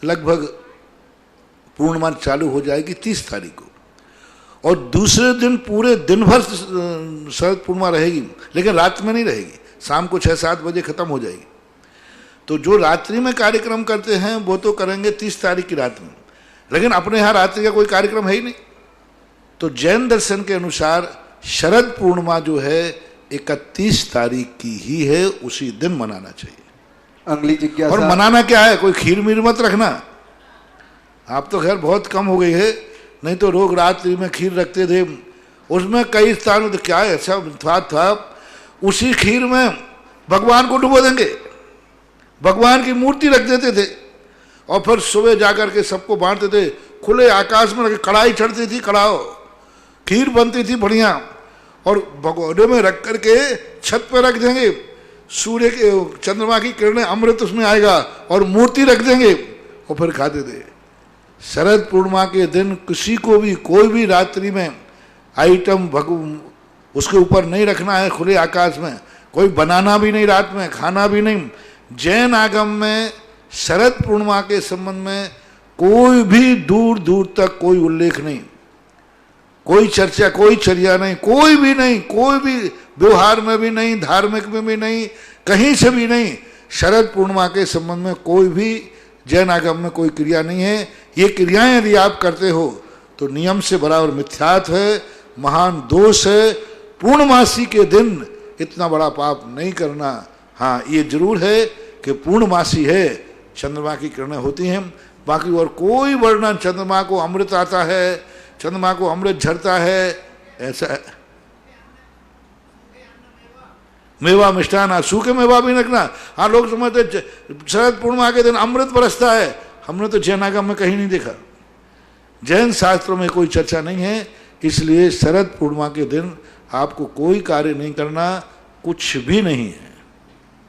लगभग पूर्णिमा चालू हो जाएगी 30 तारीख को, और दूसरे दिन पूरे दिन भर शरद पूर्णिमा रहेगी, लेकिन रात में नहीं रहेगी, शाम को 6-7 बजे खत्म हो जाएगी। तो जो रात्रि में कार्यक्रम करते हैं वो तो करेंगे 30 तारीख की रात में, लेकिन अपने यहाँ रात्रि का कोई कार्यक्रम है ही नहीं। तो जैन दर्शन के अनुसार शरद पूर्णिमा जो है 31 तारीख की ही है, उसी दिन मनाना चाहिए। अगली और जिज्ञासा। मनाना क्या है, कोई खीर मीर मत रखना। आप तो खैर बहुत कम हो गई है, नहीं तो लोग रात्रि में खीर रखते थे, उसमें कई स्थानों तो क्या है अच्छा था, उसी खीर में भगवान को डुबो देंगे, भगवान की मूर्ति रख देते थे और फिर सुबह जाकर के सबको बांटते थे। खुले आकाश में रख, कढ़ाई चढ़ती थी, कढ़ाओ खीर बनती थी बढ़िया, और भगोड़े में रख करके छत पर रख देंगे, सूर्य के चंद्रमा की किरणें अमृत उसमें आएगा और मूर्ति रख देंगे और फिर खाते थे। शरद पूर्णिमा के दिन किसी को भी कोई भी रात्रि में आइटम उसके ऊपर नहीं रखना है, खुले आकाश में कोई बनाना भी नहीं, रात में खाना भी नहीं। जैन आगम में शरद पूर्णिमा के संबंध में कोई भी दूर दूर तक कोई उल्लेख नहीं, कोई चर्चा, कोई चर्या नहीं, कोई भी नहीं, कोई भी व्यवहार में भी नहीं, धार्मिक में भी नहीं, कहीं से भी नहीं। शरद पूर्णिमा के संबंध में कोई भी जैन आगम में कोई क्रिया नहीं है। ये क्रियाएं यदि आप करते हो तो नियम से बराबर मिथ्यात्व है, महान दोष है। पूर्णमासी के दिन इतना बड़ा पाप नहीं करना। हाँ, ये जरूर है कि पूर्णमासी है, चंद्रमा की किरणें होती हैं, बाकी और कोई वर्णन चंद्रमा को अमृत आता है, चंद्रमा को अमृत झरता है, ऐसा है। मेवा मिष्ठान, सूखे मेवा भी रखना। हाँ, लोग समझते शरद पूर्णिमा के दिन अमृत बरसता है, हमने तो जैन आगम में कहीं नहीं देखा, जैन शास्त्रों में कोई चर्चा नहीं है। इसलिए शरद पूर्णिमा के दिन आपको कोई कार्य नहीं करना, कुछ भी नहीं है।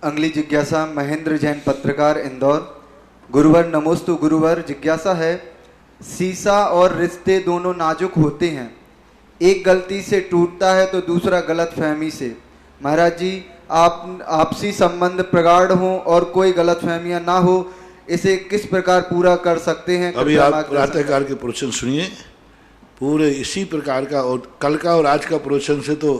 अगली जिज्ञासा महेंद्र जैन, पत्रकार, इंदौर। गुरुवर नमोस्तु गुरुवर, जिज्ञासा है, शीशा और रिश्ते दोनों नाजुक होते हैं, एक गलती से टूटता है तो दूसरा गलत फहमी से। महाराज जी, आप आपसी संबंध प्रगाढ़ हो और कोई गलत फहमियां ना हो, इसे किस प्रकार पूरा कर सकते हैं? अभी आप प्रातःकाल के प्रवचन सुनिए, पूरे इसी प्रकार का, और कल का और आज का प्रवचन से तो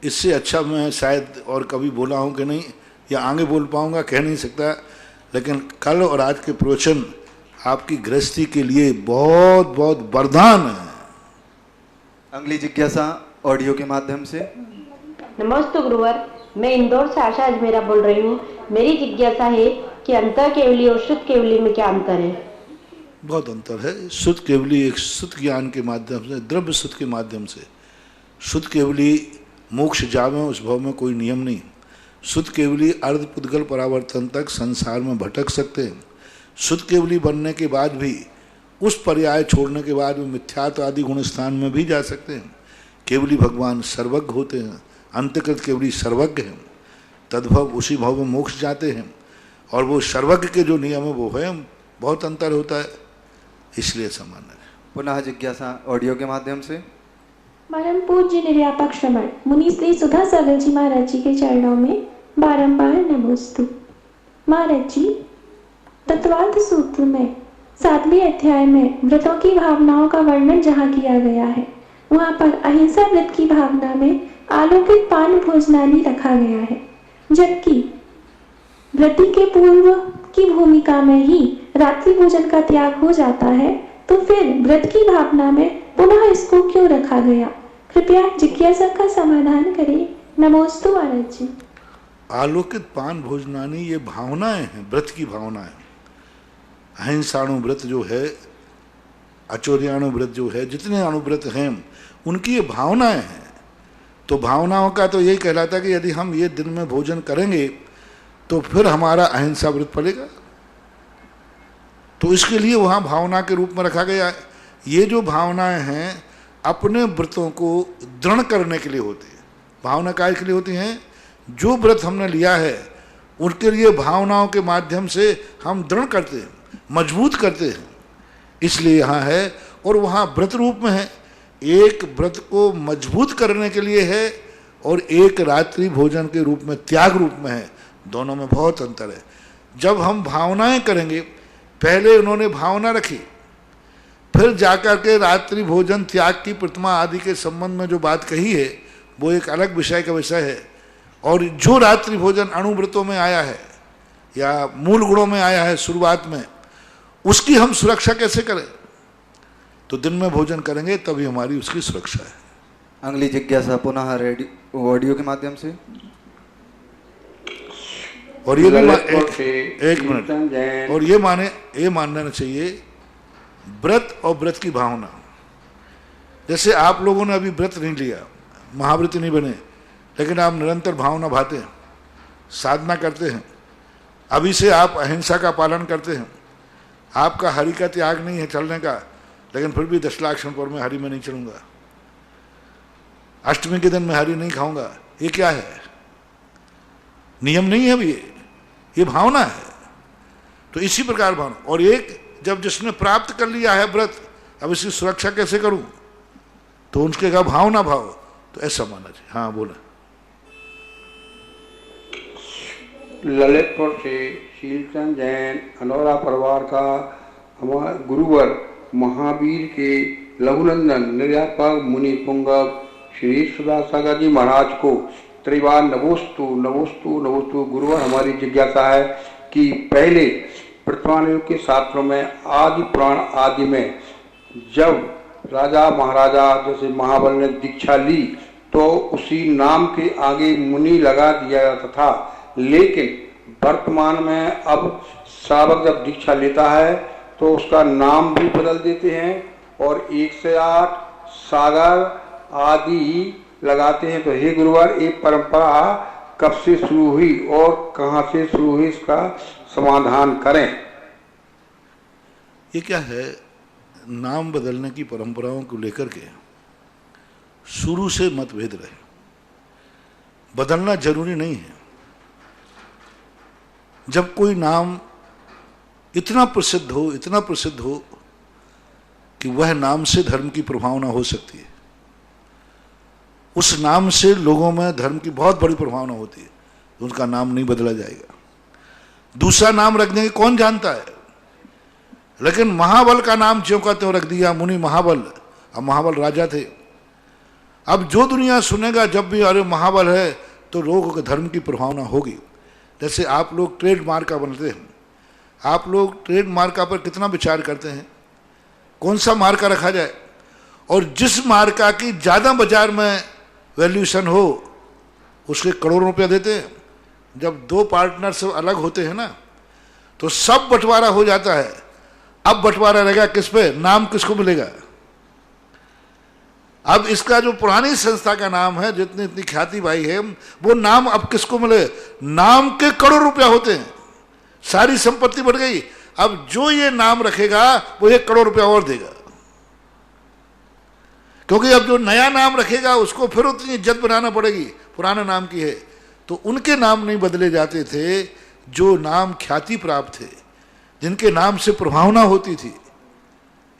इससे अच्छा मैं शायद और कभी बोला हूँ कि नहीं, या आगे बोल पाऊँगा कह नहीं सकता, लेकिन कल और आज के प्रवचन आपकी गृहस्थी के लिए बहुत बहुत वरदान है। अगली जिज्ञासा ऑडियो के माध्यम से। नमस्ते गुरुवर, मैं इंदौर से आशा अजमेरा बोल रही हूँ। मेरी जिज्ञासा है कि अंतर केवली और शुद्ध केवली में क्या अंतर है? बहुत अंतर है। शुद्ध केवली एक शुद्ध ज्ञान के माध्यम से, द्रव्य शुद्ध के माध्यम से। शुद्ध केवली मोक्ष जावे, उस भाव में कोई नियम नहीं। शुद्ध केवली अर्ध पुद्गल परावर्तन तक संसार में भटक सकते हैं। शुद्ध केवली बनने के बाद भी, उस पर्याय छोड़ने के बाद भी मिथ्यात्व आदि गुण स्थान में भी जा सकते हैं। केवली भगवान सर्वज्ञ होते हैं, अंतकृत केवली सर्वज्ञ हैं, तद्भव उसी भाव में मोक्ष जाते हैं, और वो सर्वज्ञ के जो नियम है वो है, बहुत अंतर होता है, इसलिए सामान्य है। पुनः जिज्ञासा ऑडियो के माध्यम से। परम पूज्य निर्यापक श्रमण मुनि श्री सुधा सागर जी महाराज जी के चरणों में बारंबार नमोस्तु। महाराज जी, तत्वार्थ सूत्र में 7वें अध्याय में व्रतों की भावनाओं का वर्णन जहाँ किया गया है, वहाँ पर अहिंसा व्रत की भावना में आलोकित पान भोजनादि रखा गया है, जबकि व्रति के पूर्व की भूमिका में ही रात्रि भोजन का त्याग हो जाता है, तो फिर व्रत की भावना में पुनः इसको क्यों रखा गया? कृपया जिज्ञासा का समाधान करें। नमोस्तु महाराज जी। आलोकित पान भोजनानी ये भावनाएं हैं, व्रत की भावनाएं। अहिंसाणु व्रत जो है, अचौर्याणु व्रत जो है, जितने अणुव्रत हैं उनकी ये भावनाएं हैं। तो भावनाओं का तो यही कहलाता है कि यदि हम ये दिन में भोजन करेंगे तो फिर हमारा अहिंसा व्रत पड़ेगा, तो इसके लिए वहाँ भावना के रूप में रखा गया है। ये जो भावनाएं हैं अपने व्रतों को दृढ़ करने के लिए होती है। भावना काय के लिए होती हैं? जो व्रत हमने लिया है उनके लिए भावनाओं के माध्यम से हम दृढ़ करते हैं, मजबूत करते हैं, इसलिए यहाँ है। और वहाँ व्रत रूप में है, एक व्रत को मजबूत करने के लिए है और एक रात्रि भोजन के रूप में, त्याग रूप में है। दोनों में बहुत अंतर है। जब हम भावनाएं करेंगे, पहले उन्होंने भावना रखी, फिर जाकर के रात्रि भोजन त्याग की प्रतिमा आदि के संबंध में जो बात कही है वो एक अलग विषय का विषय है। और जो रात्रि भोजन अणुव्रतों में आया है या मूल गुणों में आया है शुरुआत में, उसकी हम सुरक्षा कैसे करें? तो दिन में भोजन करेंगे तभी हमारी उसकी सुरक्षा है। अगली जिज्ञासा पुनः रेडियो ऑडियो के माध्यम से। और ये एक मिनट, और ये मानना चाहिए व्रत और व्रत की भावना। जैसे आप लोगों ने अभी व्रत नहीं लिया, महाव्रत नहीं बने, लेकिन आप निरंतर भावना भाते हैं, साधना करते हैं, अभी से आप अहिंसा का पालन करते हैं, आपका हरि का त्याग नहीं है चलने का, लेकिन फिर भी 10 लाख क्षण पर मैं हरि में नहीं चलूंगा, अष्टमी के दिन मैं हरि नहीं खाऊंगा, ये क्या है? नियम नहीं है अभी, ये भावना है। तो इसी प्रकार भावना। और एक जब जिसने प्राप्त कर लिया है व्रत, अब इसकी सुरक्षा कैसे करूं, तो उनके का भावना भाव, तो ऐसा माना चाहिए। हाँ बोला। ललितपुर से शीलचंद जैन अनौरा परिवार का हमारे गुरुवर महावीर के लघुनंदन निर्यापक मुनि पुंगव श्री सुधा सागर जी महाराज को त्रिवार नमोस्तु नमोस्तु नमोस्तु। गुरुवर, हमारी जिज्ञासा है कि पहले वर्तमान युग के शास्त्रों में आदि पुराण आदि में जब राजा महाराजा जैसे महाबल ने दीक्षा ली तो उसी नाम के आगे मुनि लगा दिया जाता था, लेकिन वर्तमान में अब श्रावक जब दीक्षा लेता है तो उसका नाम भी बदल देते हैं और 1 से 8 सागर आदि लगाते हैं। तो हे गुरुवार, ये परंपरा कब से शुरू हुई और कहां से शुरू हुई, इसका समाधान करें। ये क्या है, नाम बदलने की परंपराओं को लेकर के शुरू से मतभेद रहे। बदलना जरूरी नहीं है। जब कोई नाम इतना प्रसिद्ध हो कि वह नाम से धर्म की प्रभावना हो सकती है, उस नाम से लोगों में धर्म की बहुत बड़ी प्रभावना होती है, तो उनका नाम नहीं बदला जाएगा। दूसरा नाम रख देंगे, कौन जानता है। लेकिन महाबल का नाम ज्यों का त्यों रख दिया, मुनि महाबल। अब महाबल राजा थे। अब जो दुनिया सुनेगा जब भी अरे महाबल है, तो लोगों के धर्म की प्रभावना होगी। जैसे आप लोग ट्रेड मार्का बनते हैं, आप लोग ट्रेड मार्का पर कितना विचार करते हैं, कौन सा मार्का रखा जाए, और जिस मार्का की ज़्यादा बाजार में वैल्यूएशन हो उसके करोड़ों रुपया देते हैं। जब 2 पार्टनर से अलग होते हैं ना, तो सब बंटवारा हो जाता है। अब बंटवारा रहेगा किस पे, नाम किसको मिलेगा। अब इसका जो पुरानी संस्था का नाम है, जितनी इतनी ख्याति भाई है, वो नाम अब किसको मिले, नाम के करोड़ रुपया होते हैं, सारी संपत्ति बढ़ गई। अब जो ये नाम रखेगा वो 1 करोड़ रुपया और देगा, क्योंकि अब जो नया नाम रखेगा उसको फिर उतनी इज्जत बनाना पड़ेगी, पुराना नाम की है। तो उनके नाम नहीं बदले जाते थे जो नाम ख्याति प्राप्त थे, जिनके नाम से प्रभावना होती थी।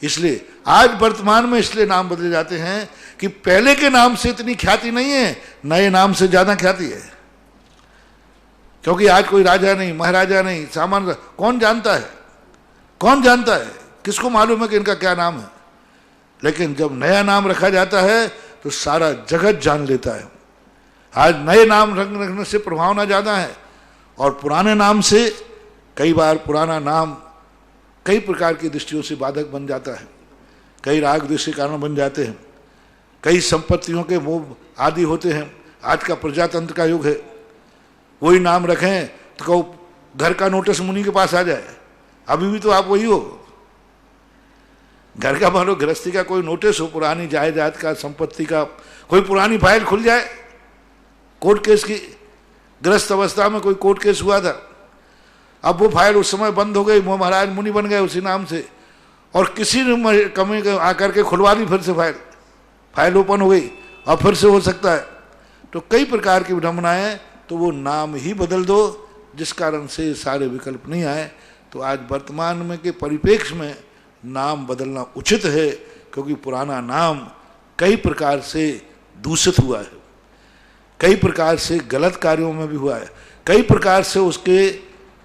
इसलिए आज वर्तमान में इसलिए नाम बदले जाते हैं कि पहले के नाम से इतनी ख्याति नहीं है, नए नाम से ज्यादा ख्याति है। क्योंकि आज कोई राजा नहीं, महाराजा नहीं, सामान्य कौन जानता है, कौन जानता है, किसको मालूम है कि इनका क्या नाम है। लेकिन जब नया नाम रखा जाता है तो सारा जगत जान लेता है। आज नए नाम रखने से प्रभावना ज़्यादा है, और पुराने नाम से कई बार पुराना नाम कई प्रकार की दृष्टियों से बाधक बन जाता है, कई राग द्वेष के कारण बन जाते हैं, कई संपत्तियों के मोह आदि होते हैं। आज का प्रजातंत्र का युग है, वही नाम रखें तो कहो घर का नोटिस मुनि के पास आ जाए। अभी भी तो आप वही हो, घर का मान लो गृहस्थी का कोई नोटिस हो, पुरानी जायदाद का, संपत्ति का, कोई पुरानी फाइल खुल जाए कोर्ट केस की, गृहस्थ अवस्था में कोई कोर्ट केस हुआ था, अब वो फाइल उस समय बंद हो गई, वो महाराज मुनि बन गए उसी नाम से, और किसी ने कमी आकर के खुलवा दी, फिर से फाइल ओपन हो गई और फिर से हो सकता है। तो कई प्रकार की विडंबनाएं, तो वो नाम ही बदल दो, जिस कारण से सारे विकल्प नहीं आए। तो आज वर्तमान में के परिप्रेक्ष्य में नाम बदलना उचित है, क्योंकि पुराना नाम कई प्रकार से दूषित हुआ है, कई प्रकार से गलत कार्यों में भी हुआ है, कई प्रकार से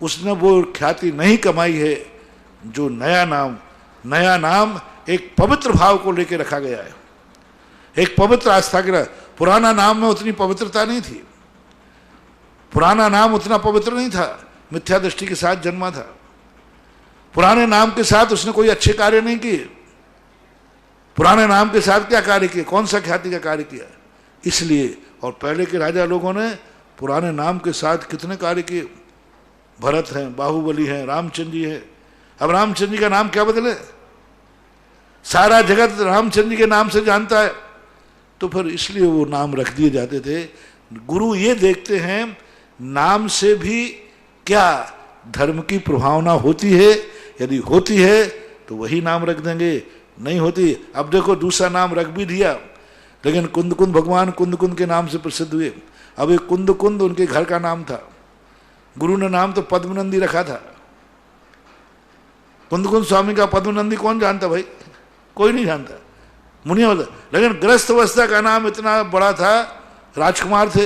उसने वो ख्याति नहीं कमाई है जो नया नाम एक पवित्र भाव को लेकर रखा गया है, एक पवित्र आस्था के। पुराना नाम में उतनी पवित्रता नहीं थी, पुराना नाम उतना पवित्र नहीं था, मिथ्या दृष्टि के साथ जन्मा था। पुराने नाम के साथ उसने कोई अच्छे कार्य नहीं किए, पुराने नाम के साथ क्या कार्य किया, कौन सा ख्याति का कार्य किया, इसलिए। और पहले के राजा लोगों ने पुराने नाम के साथ कितने कार्य किए, भरत हैं, बाहुबली हैं, रामचंद्र जी हैं। अब रामचंद्र जी का नाम क्या बदले, सारा जगत रामचंद्र जी के नाम से जानता है, तो फिर इसलिए वो नाम रख दिए जाते थे। गुरु ये देखते हैं नाम से भी क्या धर्म की प्रभावना होती है, यदि होती है तो वही नाम रख देंगे, नहीं होती। अब देखो दूसरा नाम रख भी दिया, लेकिन कुंद कुंद भगवान कुंद कुंद के नाम से प्रसिद्ध हुए। अब एक कुंद कुंद उनके घर का नाम था, गुरु ने नाम तो पद्मनंदी रखा था। कुंद कुंद स्वामी का पद्मनंदी कौन जानता भाई, कोई नहीं जानता, मुनि होता। लेकिन ग्रस्त अवस्था का नाम इतना बड़ा था, राजकुमार थे,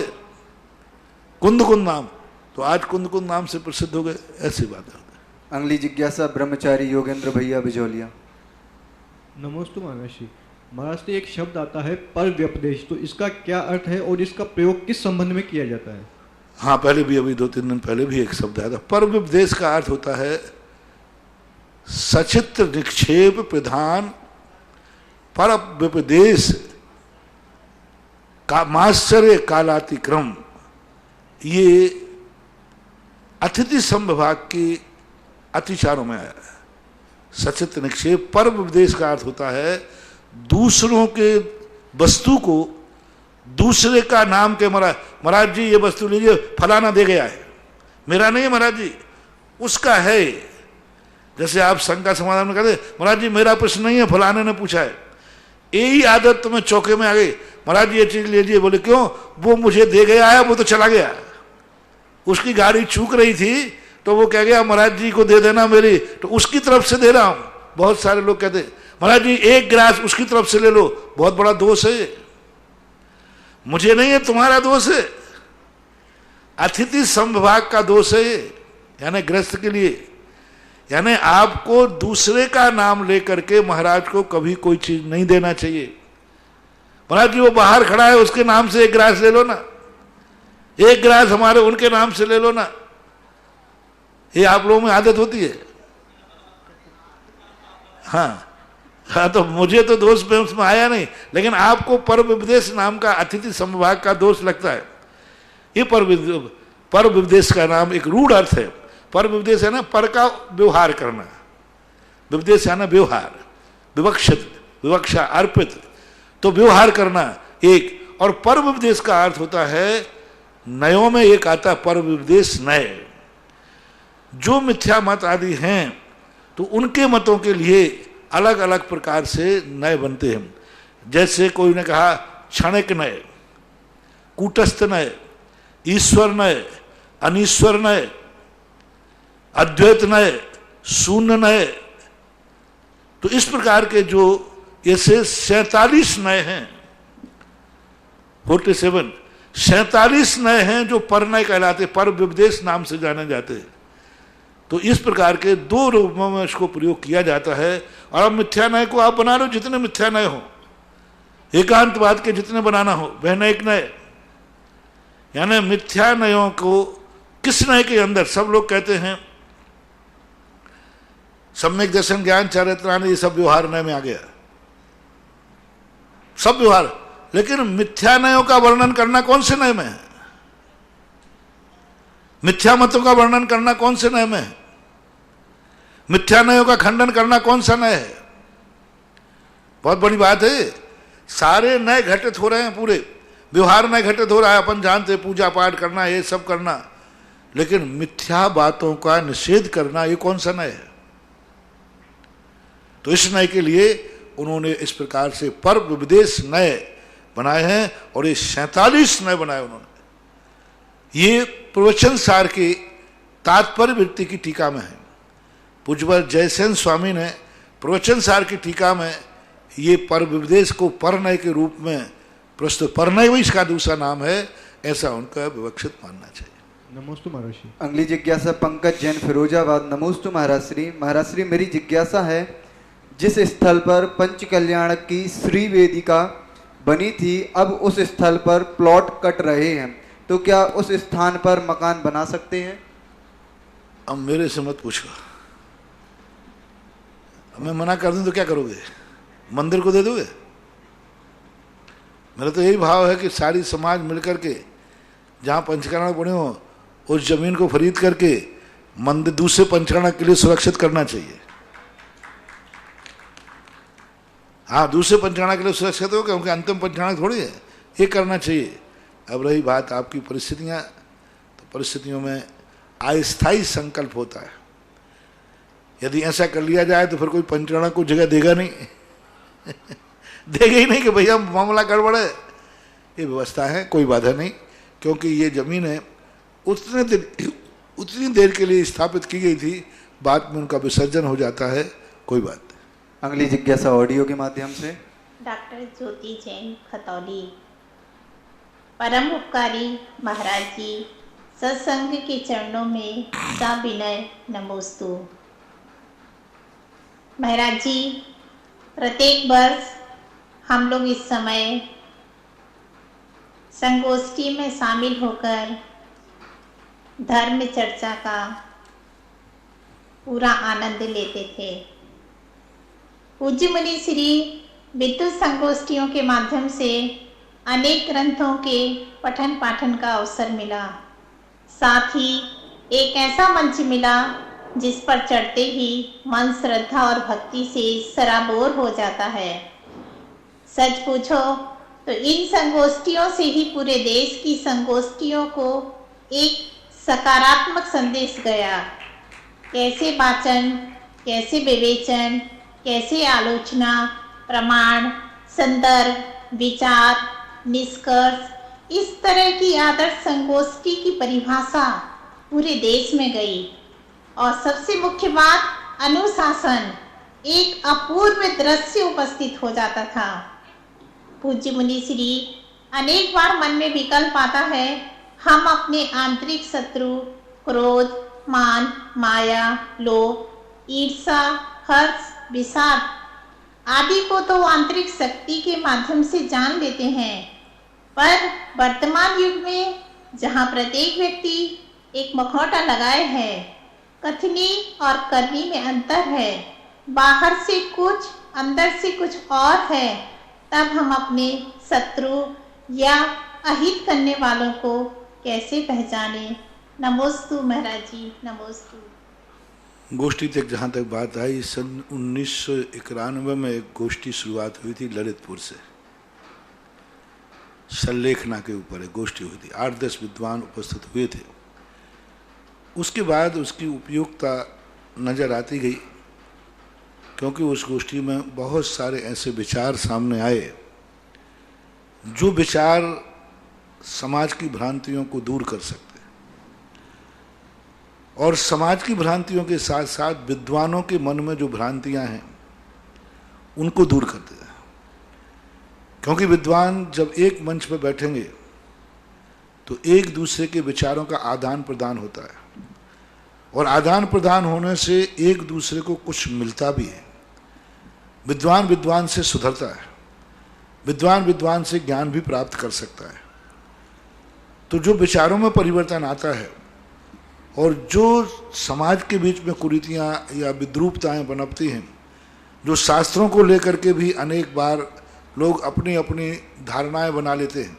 कुंद कुंद नाम, तो आज कुंद कुंद नाम से प्रसिद्ध हो गए, ऐसी बात है। अगली जिज्ञासा ब्रह्मचारी योगेंद्र भैया बिजौलिया। नमोस्तु महाराज जी। महाराज जी, एक शब्द आता है पर व्यपदेश, तो इसका क्या अर्थ है और इसका प्रयोग किस संबंध में किया जाता है? हाँ, पहले भी अभी 2-3 दिन पहले भी एक शब्द आया था। पर व्यपदेश का अर्थ होता है सचित्र निक्षेप प्रधान, पर व्यपदेश का माश्चर्य कालातिक्रम। ये अतिथि संविभाग की अतिचारों में आया है। सचित्र निक्षेप पर व्यपदेश का अर्थ होता है दूसरों के वस्तु को दूसरे का नाम के, महाराज जी ये वस्तु लीजिए, फलाना दे गया है, मेरा नहीं महाराज जी, उसका है। जैसे आप शंका समाधान में कहते, महाराज जी मेरा प्रश्न नहीं है, फलाने ने पूछा है। यही आदत तुम्हें चौके में आ गई, महाराज जी ये चीज लीजिए, बोले क्यों, वो मुझे दे गया है, वो तो चला गया, उसकी गाड़ी चूक रही थी तो वो कह गया महाराज जी को दे देना मेरी, तो उसकी तरफ से दे रहा हूं। बहुत सारे लोग कहते महाराज जी एक गिलास उसकी तरफ से ले लो, बहुत बड़ा दोष है, मुझे नहीं है, तुम्हारा दोष है, अतिथि संविभाग का दोष है, यानी गृहस्थ के लिए। यानी आपको दूसरे का नाम लेकर के महाराज को कभी कोई चीज नहीं देना चाहिए। महाराज जी वो बाहर खड़ा है, उसके नाम से एक गिलास ले लो ना, एक गिलास हमारे उनके नाम से ले लो ना, ये आप लोगों में आदत होती है। हाँ, तो मुझे तो दोष में उसमें आया नहीं, लेकिन आपको पर विदेश नाम का अतिथि संविभाग का दोष लगता है। ये पर विदेश का नाम एक रूढ़ अर्थ है। पर विदेश है ना, पर का व्यवहार करना, विदेश है ना व्यवहार, विवक्षित, विवक्षा, अर्पित, तो व्यवहार करना एक। और पर विदेश का अर्थ होता है, नयों में एक आता पर विदेश नए, जो मिथ्या मत आदि हैं तो उनके मतों के लिए अलग अलग प्रकार से नए बनते हैं। जैसे कोई ने कहा क्षणिक नए, कूटस्थ नए, ईश्वर नए, अनीश्वर नए, अद्वैत नए, शून्य नए, तो इस प्रकार के जो ऐसे 47 नए हैं, 47 47 नए हैं जो पर नए कहलाते, पर विदेश नाम से जाने जाते हैं। तो इस प्रकार के दो रूपों में इसको प्रयोग किया जाता है। और अब मिथ्या नय को आप बना लो, जितने मिथ्या नय हो, एकांतवाद के जितने बनाना हो, वह नए एक नए, यानी मिथ्या नयों को किस नए के अंदर सब लोग कहते हैं सम्यक दर्शन ज्ञान चारित्रान, ये सब व्यवहार नय में आ गया, सब व्यवहार। लेकिन मिथ्या नयों का वर्णन करना कौन से नय में है, मिथ्या मतों का वर्णन करना कौन से नय में है, मिथ्या नयों का खंडन करना कौन सा नय है। बहुत बड़ी बात है। सारे नए घटित हो रहे हैं, पूरे व्यवहार नए घटित हो रहा है, अपन जानते, पूजा पाठ करना, ये सब करना, लेकिन मिथ्या बातों का निषेध करना ये कौन सा नय है। तो इस नय के लिए उन्होंने इस प्रकार से पर विदेश नय बनाए हैं, और ये 47 नय बनाए उन्होंने। ये प्रवचन सार की तात्पर्य वृत्ति की टीका में है। पूज्यपाल जयसेन स्वामी ने प्रवचन सार की टीका में ये पर विदेश को परनय के रूप में प्रस्तुत, परनय भी इसका दूसरा नाम है, ऐसा उनका विवक्षित मानना चाहिए। नमोस्तु महाराज श्री। अगली जिज्ञासा पंकज जैन फिरोजाबाद। नमोस्तु महाराज श्री। महाराज श्री, मेरी जिज्ञासा है, जिस स्थल पर पंच कल्याण की श्री वेदिका बनी थी, अब उस स्थल पर प्लॉट कट रहे हैं, तो क्या उस स्थान पर मकान बना सकते हैं? अब मेरे से मत पूछो, मैं मना कर दूं तो क्या करोगे? मंदिर को दे दोगे? मेरा तो यही भाव है कि सारी समाज मिलकर के जहाँ पंचकर्मा पड़े हो उस जमीन को खरीद करके मंदिर दूसरे पंचकर्मा के लिए सुरक्षित करना चाहिए। हाँ, दूसरे पंचकर्मा के लिए सुरक्षित हो, क्योंकि अंतिम पंचकर्मा थोड़ी है, ये करना चाहिए। अब रही बात आपकी परिस्थितियाँ, तो परिस्थितियों में अस्थायी संकल्प होता है। यदि ऐसा कर लिया जाए तो फिर कोई पंचकर्मा को जगह देगा नहीं देगा ही नहीं कि भैया मामला गड़बड़ है। ये व्यवस्था है, कोई बाधा नहीं, क्योंकि ये जमीन है उतनी देर के लिए स्थापित की गई थी, बाद में उनका विसर्जन हो जाता है, कोई बात नहीं। अगली जिज्ञासा ऑडियो के माध्यम से। डॉक्टर ज्योति जैन खतौली। परम उपकारी महाराज जी, सत्संग के चरणों में सविनय नमोस्तु। महाराज जी, प्रत्येक वर्ष हम लोग इस समय संगोष्ठी में शामिल होकर धर्म चर्चा का पूरा आनंद लेते थे। पूज्य मुनि श्री विद्युत संगोष्ठियों के माध्यम से अनेक ग्रंथों के पठन पाठन का अवसर मिला। साथ ही एक ऐसा मंच मिला जिस पर चढ़ते ही मन श्रद्धा और भक्ति से सराबोर हो जाता है। सच पूछो तो इन संगोष्ठियों से ही पूरे देश की संगोष्ठियों को एक सकारात्मक संदेश गया। कैसे वाचन, कैसे विवेचन, कैसे आलोचना, प्रमाण, संदर्भ, विचार, निष्कर्ष, इस तरह की आदर्श संगोष्ठी की परिभाषा पूरे देश में गई। और सबसे मुख्य बात, अनुशासन, एक अपूर्व दृश्य उपस्थित हो जाता था। पूज्य मुनि श्री अनेक बार मन में विकल्प आता है, हम अपने आंतरिक शत्रु क्रोध, मान, माया, लोभ, ईर्षा, हर्ष, विषाद आदि को तो आंतरिक शक्ति के माध्यम से जान लेते हैं, पर वर्तमान युग में जहाँ प्रत्येक व्यक्ति एक मुखौटा लगाए है, कथनी और करनी में अंतर है, बाहर से कुछ अंदर से कुछ और है, तब हम अपने शत्रु या अहित करने वालों को कैसे पहचाने। नमोस्तु महाराज जी, नमोस्तु। गोष्ठी तक जहाँ तक बात आई, सन 1991 में एक गोष्ठी शुरुआत हुई थी ललितपुर से, संलेखना के ऊपर एक गोष्ठी हुई थी, 8-10 विद्वान उपस्थित हुए थे। उसके बाद उसकी उपयोगिता नज़र आती गई, क्योंकि उस गोष्ठी में बहुत सारे ऐसे विचार सामने आए जो विचार समाज की भ्रांतियों को दूर कर सकते हैं, और समाज की भ्रांतियों के साथ साथ विद्वानों के मन में जो भ्रांतियां हैं उनको दूर करते हैं। क्योंकि विद्वान जब एक मंच पर बैठेंगे तो एक दूसरे के विचारों का आदान प्रदान होता है, और आदान प्रदान होने से एक दूसरे को कुछ मिलता भी है। विद्वान विद्वान से सुधरता है, विद्वान विद्वान से ज्ञान भी प्राप्त कर सकता है। तो जो विचारों में परिवर्तन आता है और जो समाज के बीच में कुरीतियाँ या विद्रूपताएँ पनपती हैं, जो शास्त्रों को लेकर के भी अनेक बार लोग अपनी अपनी धारणाएं बना लेते हैं,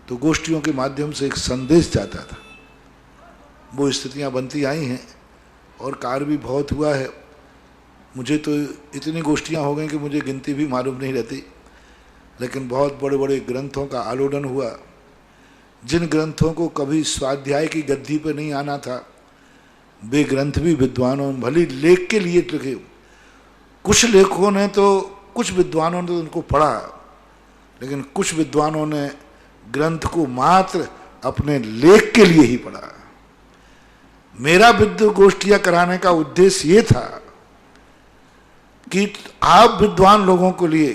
तो गोष्ठियों के माध्यम से एक संदेश जाता था। वो स्थितियाँ बनती आई हैं और कार्य भी बहुत हुआ है। मुझे तो इतनी गोष्ठियाँ हो गई कि मुझे गिनती भी मालूम नहीं रहती, लेकिन बहुत बड़े बड़े ग्रंथों का आलोड़न हुआ। जिन ग्रंथों को कभी स्वाध्याय की गद्दी पर नहीं आना था, वे ग्रंथ भी विद्वानों भली लेख के लिए लिखे। कुछ लेखों ने तो, कुछ विद्वानों ने तो उनको पढ़ा, लेकिन कुछ विद्वानों ने ग्रंथ को मात्र अपने लेख के लिए ही पढ़ा। मेरा विद्वत गोष्ठियाँ कराने का उद्देश्य ये था कि आप विद्वान लोगों के लिए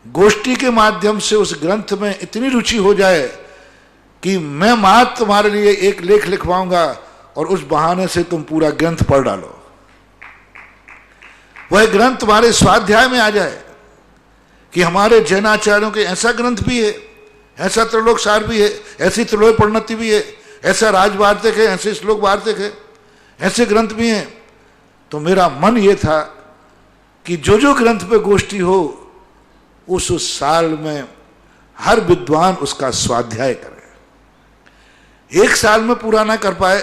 गोष्ठी के माध्यम से उस ग्रंथ में इतनी रुचि हो जाए कि मैं मात्र तुम्हारे लिए एक लेख लिखवाऊंगा और उस बहाने से तुम पूरा ग्रंथ पढ़ डालो। वह ग्रंथ तुम्हारे स्वाध्याय में आ जाए कि हमारे जैनाचार्यों के ऐसा ग्रंथ भी है, ऐसा त्रिलोक सार भी है, ऐसी त्रिलोक परिणति भी है, ऐसा राजवार्तिक है, ऐसे श्लोक वार्तिक है, ऐसे ग्रंथ भी हैं। तो मेरा मन ये था कि जो ग्रंथ पे गोष्ठी हो उस साल में हर विद्वान उसका स्वाध्याय करे। एक साल में पूरा ना कर पाए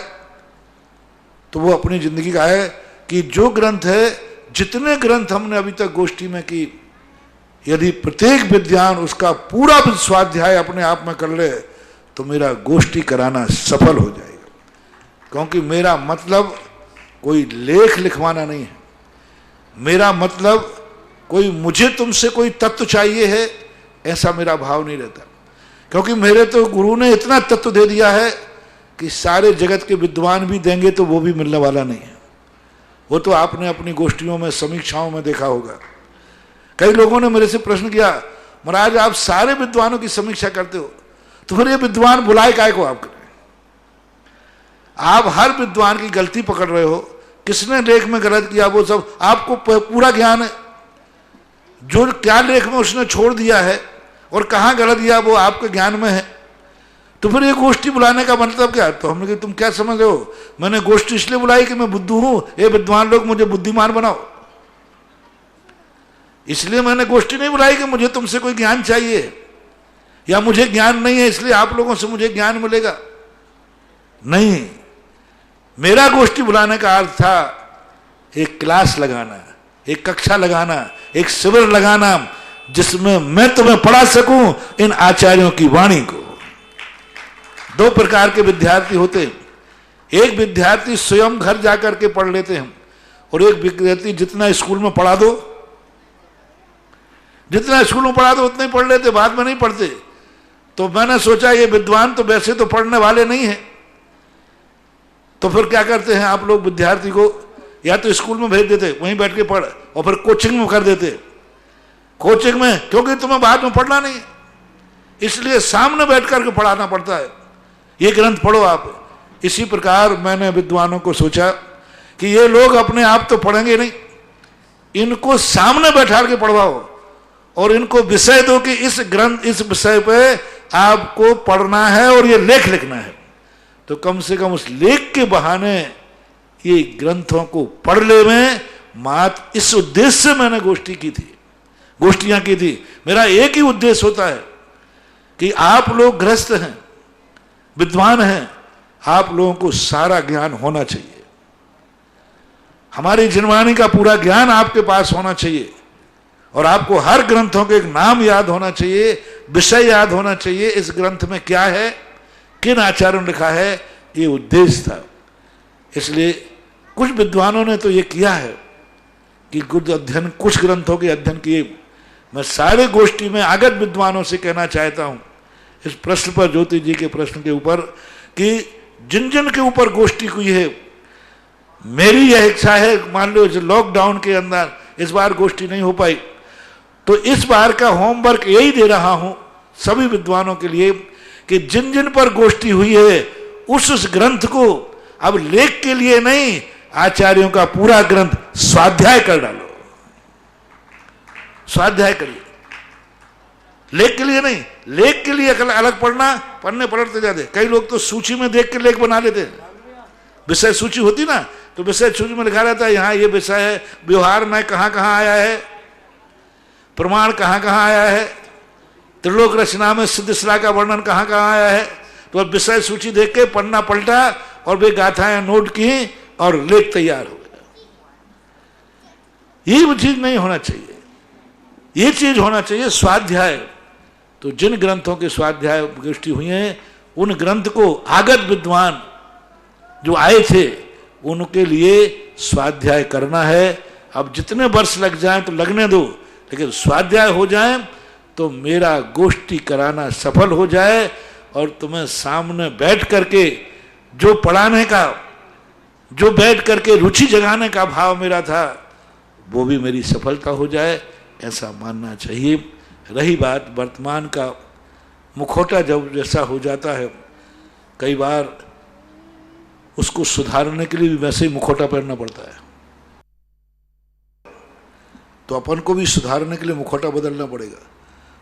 तो वो अपनी जिंदगी का है कि जो ग्रंथ है, जितने ग्रंथ हमने अभी तक गोष्ठी में की, यदि प्रत्येक विद्वान उसका पूरा स्वाध्याय अपने आप में कर ले तो मेरा गोष्ठी कराना सफल हो जाएगा। क्योंकि मेरा मतलब कोई लेख लिखवाना नहीं है, मेरा मतलब कोई मुझे तुमसे कोई तत्व चाहिए है, ऐसा मेरा भाव नहीं रहता। क्योंकि मेरे तो गुरु ने इतना तत्व दे दिया है कि सारे जगत के विद्वान भी देंगे तो वो भी मिलने वाला नहीं है। वो तो आपने अपनी गोष्ठियों में, समीक्षाओं में देखा होगा। कई लोगों ने मेरे से प्रश्न किया, महाराज आप सारे विद्वानों की समीक्षा करते हो तो फिर ये विद्वान बुलाए काय को आप करें? आप हर विद्वान की गलती पकड़ रहे हो, किसने लेख में गलत किया वो सब आपको पूरा ज्ञान है। जो क्या लेख में उसने छोड़ दिया है और कहाँ गलत दिया वो आपके ज्ञान में है। तो फिर ये गोष्ठी बुलाने का मतलब क्या? तो हमने कहा तुम क्या समझ रहे हो, मैंने गोष्ठी इसलिए बुलाई कि मैं बुद्धू हूं, ये विद्वान लोग मुझे बुद्धिमान बनाओ, इसलिए मैंने गोष्ठी नहीं बुलाई कि मुझे तुमसे कोई ज्ञान चाहिए या मुझे ज्ञान नहीं है इसलिए आप लोगों से मुझे ज्ञान मिलेगा। नहीं, मेरा गोष्ठी बुलाने का अर्थ था एक क्लास लगाना, एक कक्षा लगाना, एक शिविर लगाना जिसमें मैं तुम्हें पढ़ा सकूं इन आचार्यों की वाणी को। दो प्रकार के विद्यार्थी होते हैं, एक विद्यार्थी स्वयं घर जाकर के पढ़ लेते हैं और एक विद्यार्थी जितना स्कूल में पढ़ा दो, जितना स्कूल में पढ़ा दो उतना ही पढ़ लेते, बाद में नहीं पढ़ते। तो मैंने सोचा ये विद्वान तो वैसे तो पढ़ने वाले नहीं है, तो फिर क्या करते हैं आप लोग, विद्यार्थी को या तो स्कूल में भेज देते वहीं बैठ के पढ़, और फिर कोचिंग में कर देते। कोचिंग में क्योंकि तुम्हें बाद में पढ़ना नहीं, इसलिए सामने बैठ करके पढ़ाना पड़ता है, ये ग्रंथ पढ़ो आप। इसी प्रकार मैंने विद्वानों को सोचा कि ये लोग अपने आप तो पढ़ेंगे नहीं, इनको सामने बैठा के पढ़वाओ और इनको विषय दो कि इस ग्रंथ, इस विषय पे आपको पढ़ना है और ये लेख लिखना है। तो कम से कम उस लेख के बहाने ये ग्रंथों को पढ़ ले में मात, इस उद्देश्य से मैंने गोष्ठी की थी, गोष्ठियां की थी। मेरा एक ही उद्देश्य होता है कि आप लोग गृहस्थ हैं, विद्वान हैं, आप लोगों को सारा ज्ञान होना चाहिए, हमारी जिनवाणी का पूरा ज्ञान आपके पास होना चाहिए और आपको हर ग्रंथों के एक नाम याद होना चाहिए, विषय याद होना चाहिए, इस ग्रंथ में क्या है, किन आचार्यों ने लिखा है, ये उद्देश्य था। इसलिए कुछ विद्वानों ने तो ये किया है कि कुछ अध्ययन, कुछ ग्रंथों के अध्ययन किए। मैं सारे गोष्ठी में आगत विद्वानों से कहना चाहता हूं इस प्रश्न पर, ज्योति जी के प्रश्न के ऊपर, कि जिन जिन के ऊपर गोष्ठी हुई है, मेरी यह इच्छा है, मान लो लॉकडाउन के अंदर इस बार गोष्ठी नहीं हो पाई, तो इस बार का होमवर्क यही दे रहा हूं सभी विद्वानों के लिए कि जिन जिन पर गोष्ठी हुई है उस ग्रंथ को अब लेख के लिए नहीं, आचार्यों का पूरा ग्रंथ स्वाध्याय कर डालो, स्वाध्याय करिए, लेख के लिए नहीं। लेख के लिए अलग पढ़ना, पढ़ने पढ़ते जाते। कई लोग तो सूची में देख के लेख बना लेते हैं, विषय सूची होती ना, तो विषय सूची में लिखा रहता है यहाँ ये विषय है, व्यवहार में कहाँ कहाँ आया है, प्रमाण कहाँ कहाँ आया है, त्रिलोक रचना में सिद्ध सलाह का वर्णन कहाँ कहाँ आया है। तो अब विषय सूची देख के पढ़ना पलटा और वे गाथाएं नोट की और लेख तैयार हो गया। ये चीज नहीं होना चाहिए, ये चीज होना चाहिए स्वाध्याय। तो जिन ग्रंथों के स्वाध्याय गोष्ठी हुई हैं उन ग्रंथ को आगत विद्वान जो आए थे उनके लिए स्वाध्याय करना है। अब जितने वर्ष लग जाएं तो लगने दो, लेकिन स्वाध्याय हो जाए तो मेरा गोष्ठी कराना सफल हो जाए और तुम्हें सामने बैठ करके जो पढ़ाने का, जो बैठ करके रुचि जगाने का भाव मेरा था वो भी मेरी सफलता हो जाए, ऐसा मानना चाहिए। रही बात वर्तमान का, मुखौटा जब जैसा हो जाता है कई बार उसको सुधारने के लिए भी वैसे ही मुखौटा पहनना पड़ता है, तो अपन को भी सुधारने के लिए मुखौटा बदलना पड़ेगा।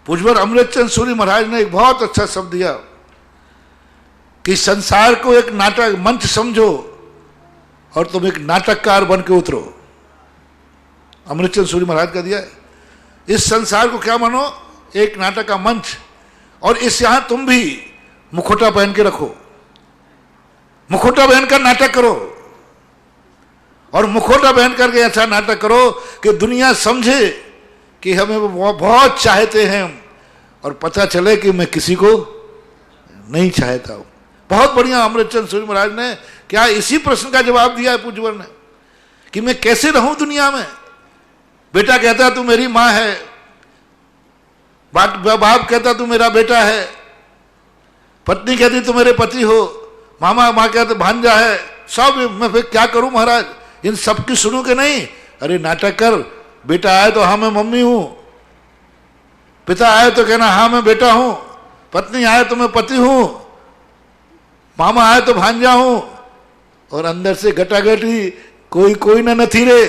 पूज्यवर अमृतचंद सूरी महाराज ने एक बहुत अच्छा शब्द दिया कि संसार को एक नाटक मंच समझो और तुम एक नाटककार बन के उतरो अमृतचंद सूरी महाराज का दिया है। इस संसार को क्या मानो, एक नाटक का मंच, और इस यहां तुम भी मुखौटा पहन के रखो, मुखौटा पहनकर नाटक करो, और मुखौटा पहन करके ऐसा नाटक करो कि दुनिया समझे कि हमें वो बहुत चाहते हैं, और पता चले कि मैं किसी को नहीं चाहता हूं। बहुत बढ़िया अमृतचंद सूरी महाराज ने क्या इसी प्रश्न का जवाब दिया है पूज्यवर ने, कि मैं कैसे रहूं दुनिया में। बेटा कहता तू मेरी मां है, बाप कहता तू मेरा बेटा है, पत्नी कहती तू मेरे पति हो, मामा माँ कहते भांजा है, सब मैं फिर क्या करूं महाराज, इन सब की सुनूं कि नहीं। अरे नाटक कर, बेटा आए तो हाँ मैं मम्मी हूं, पिता आए तो कहना हाँ मैं बेटा हूं, पत्नी आए तो मैं पति हूं, मामा आए तो भांजा हूं, और अंदर से गटागटी कोई ना नथी रे,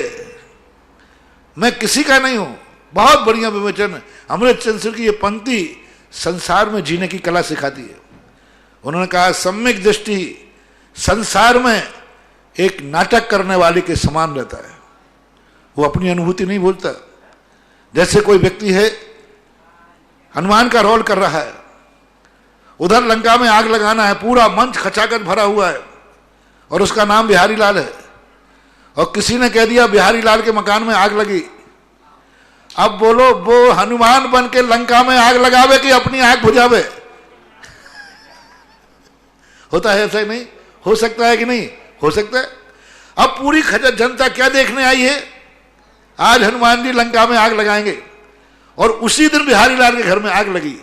मैं किसी का नहीं हूं। बहुत बढ़िया विवेचन अमृतचंद सूरी की ये पंक्ति संसार में जीने की कला सिखाती है। उन्होंने कहा सम्यक दृष्टि संसार में एक नाटक करने वाले के समान रहता है, वो अपनी अनुभूति नहीं भूलता। जैसे कोई व्यक्ति है हनुमान का रोल कर रहा है, उधर लंका में आग लगाना है, पूरा मंच खचाखच भरा हुआ है, और उसका नाम बिहारी लाल है, और किसी ने कह दिया बिहारी लाल के मकान में आग लगी। अब बोलो वो हनुमान बन के लंका में आग लगावे कि अपनी आग बुझावे? होता है ऐसा ही नहीं? हो सकता है कि नहीं हो सकता है? अब पूरी जनता क्या देखने आई है, आज हनुमान जी लंका में आग लगाएंगे, और उसी दिन बिहारी लाल के घर में आग लगी,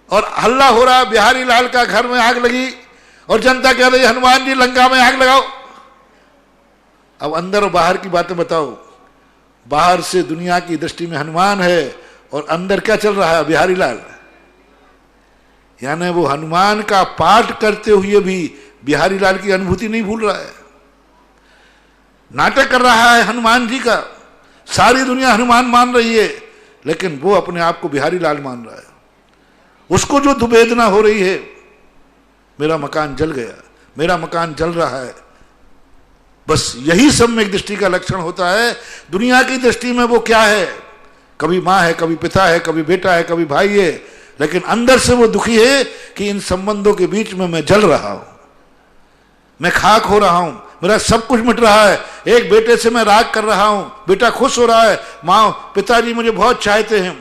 और हल्ला हो रहा बिहारी लाल का घर में आग लगी, और जनता कह रही हनुमान जी लंका में आग लगाओ। अब अंदर और बाहर की बातें बताओ। बाहर से दुनिया की दृष्टि में हनुमान है, और अंदर क्या चल रहा है, बिहारी लाल। यानी वो हनुमान का पाठ करते हुए भी बिहारी लाल की अनुभूति नहीं भूल रहा है, नाटक कर रहा है हनुमान जी का। सारी दुनिया हनुमान मान रही है, लेकिन वो अपने आप को बिहारी लाल मान रहा है। उसको जो दुवेदना हो रही है, मेरा मकान जल गया, मेरा मकान जल रहा है, बस यही सम्यक दृष्टि का लक्षण होता है। दुनिया की दृष्टि में वो क्या है, कभी माँ है, कभी पिता है, कभी बेटा है, कभी भाई है, लेकिन अंदर से वो दुखी है कि इन संबंधों के बीच में मैं जल रहा हूं, मैं खाक हो रहा हूं, मेरा सब कुछ मिट रहा है। एक बेटे से मैं राग कर रहा हूं, बेटा खुश हो रहा है, माँ पिताजी मुझे बहुत चाहते हैं,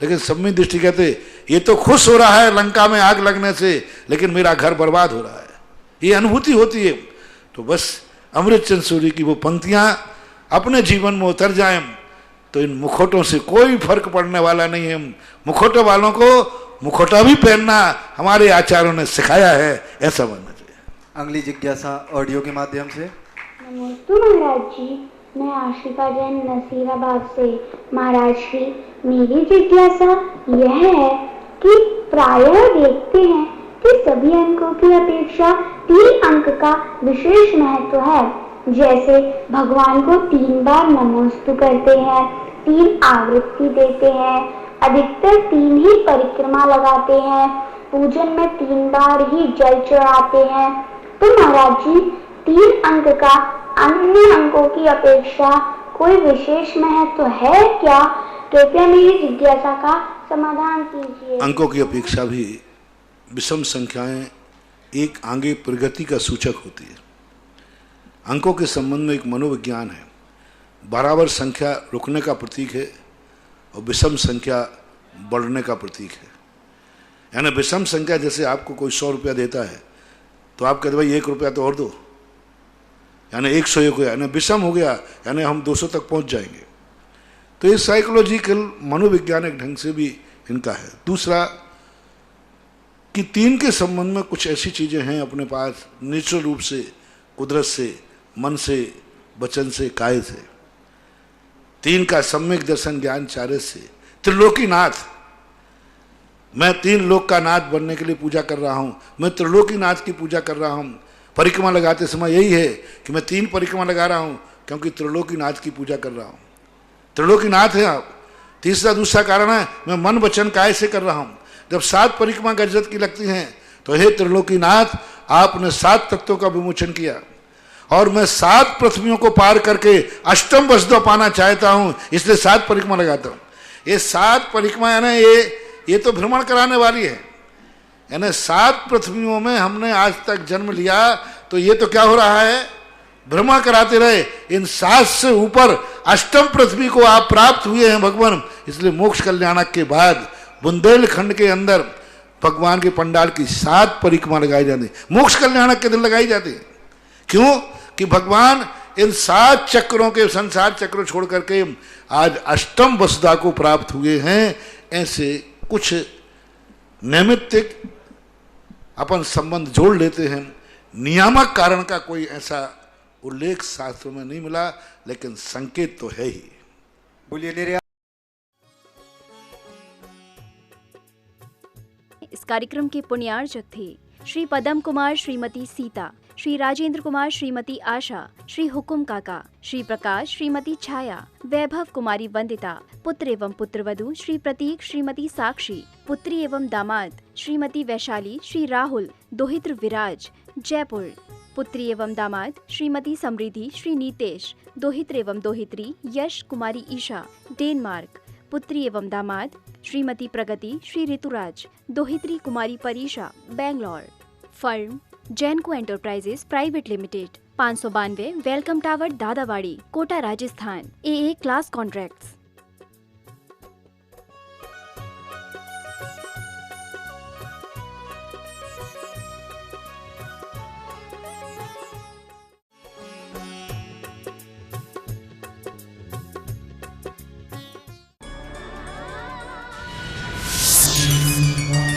लेकिन सम्यक दृष्टि कहते ये तो खुश हो रहा है लंका में आग लगने से, लेकिन मेरा घर बर्बाद हो रहा है। ये अनुभूति होती है। तो बस अमृतचंद सूरी की वो पंक्तियां अपने जीवन में उतर जाएं तो इन मुखौटों से कोई फर्क पड़ने वाला नहीं है। मुखौटों वालों को मुखौटा भी पहनना हमारे आचार्यों ने सिखाया है, ऐसा बनना चाहिए। अगली जिज्ञासा ऑडियो के माध्यम से। नमस्ते महाराज जी, मैं आशिका जैन नसीराबाद से। महाराज जी, मेरी जिज्ञासा यह है कि प्रायः देखते हैं कि सभी अंकों की अपेक्षा 3 अंक का विशेष महत्व है। जैसे भगवान को 3 बार नमोस्तु करते हैं, 3 आवृत्ति देते हैं, अधिकतर 3 ही परिक्रमा लगाते हैं, पूजन में 3 बार ही जल चढ़ाते हैं। तो महाराज जी, 3 अंक का अन्य अंकों की अपेक्षा कोई विशेष महत्व है क्या? कृपया मेरी जिज्ञासा का समाधान कीजिए। अंकों की अपेक्षा भी विषम संख्याएं एक आगे प्रगति का सूचक होती है। अंकों के संबंध में एक मनोविज्ञान है। बराबर संख्या रुकने का प्रतीक है और विषम संख्या बढ़ने का प्रतीक है। यानी विषम संख्या, जैसे आपको कोई 100 रुपया देता है तो आप कहते भाई 1 रुपया तो और दो, यानी 101 हो गया, यानी विषम हो गया, यानी हम 200 तक पहुंच जाएंगे। तो ये साइकोलॉजिकल मनोवैज्ञानिक ढंग से भी इनका है। दूसरा कि 3 के संबंध में कुछ ऐसी चीजें हैं अपने पास नेचुरल रूप से, कुदरत से, मन से, वचन से, काय से। 3 का सम्यक दर्शन ज्ञान चार्य से। त्रिलोकीनाथ, मैं 3 लोक का नाथ बनने के लिए पूजा कर रहा हूं, मैं त्रिलोकीनाथ की पूजा कर रहा हूं। परिक्रमा लगाते समय यही है कि मैं 3 परिक्रमा लगा रहा हूं क्योंकि त्रिलोकीनाथ की पूजा कर रहा हूं। त्रिलोकीनाथ है आप। दूसरा कारण है मैं मन वचन काय से कर रहा हूं। जब 7 परिक्रमा गर्जत की लगती हैं तो हे त्रिलोकीनाथ, आपने 7 तत्वों का विमोचन किया और मैं 7 पृथ्वियों को पार करके अष्टम वसुधा पाना चाहता हूं, इसलिए 7 परिक्रमा लगाता हूं। ये 7 परिक्रमा है ना, ये तो भ्रमण कराने वाली है, यानी 7 पृथ्वियों में हमने आज तक जन्म लिया, तो ये तो क्या हो रहा है, भ्रमण कराते रहे। इन 7 से ऊपर अष्टम पृथ्वी को आप प्राप्त हुए हैं भगवान, इसलिए मोक्ष कल्याणक के बाद बुंदेलखंड के अंदर भगवान के पंडाल की 7 परिक्रमा लगाई जाती, मोक्ष कल्याणक के दिन लगाई जाती। क्यों कि भगवान इन 7 चक्रों के, संसार चक्र छोड़ करके आज अष्टम वसुधा को प्राप्त हुए हैं। ऐसे कुछ नैमित्तिक अपन संबंध जोड़ लेते हैं। नियामक कारण का कोई ऐसा उल्लेख शास्त्रों में नहीं मिला, लेकिन संकेत तो है ही। बोलिए। इस कार्यक्रम के पुण्यार्चक थे श्री पदम कुमार श्रीमती सीता, श्री राजेंद्र कुमार श्रीमती आशा, श्री हुकुम काका, श्री प्रकाश श्रीमती छाया, वैभव कुमारी वंदिता, पुत्र एवं पुत्रवधू श्री प्रतीक श्रीमती साक्षी, पुत्री एवं दामाद श्रीमती वैशाली, श्री राहुल, दोहित्र विराज जयपुर, पुत्री एवं दामाद श्रीमती समृद्धि, श्री नीतेश, दोहित्र एवं दोहित्री यश कुमारी ईशा डेनमार्क, पुत्री एवं दामाद श्रीमती प्रगति, श्री ऋतुराज, दोहित्री कुमारी Parisha Bangalore. Firm Jainco enterprises private limited, 592 welcome tower Dadawadi, Kota Rajasthan. AA class contracts.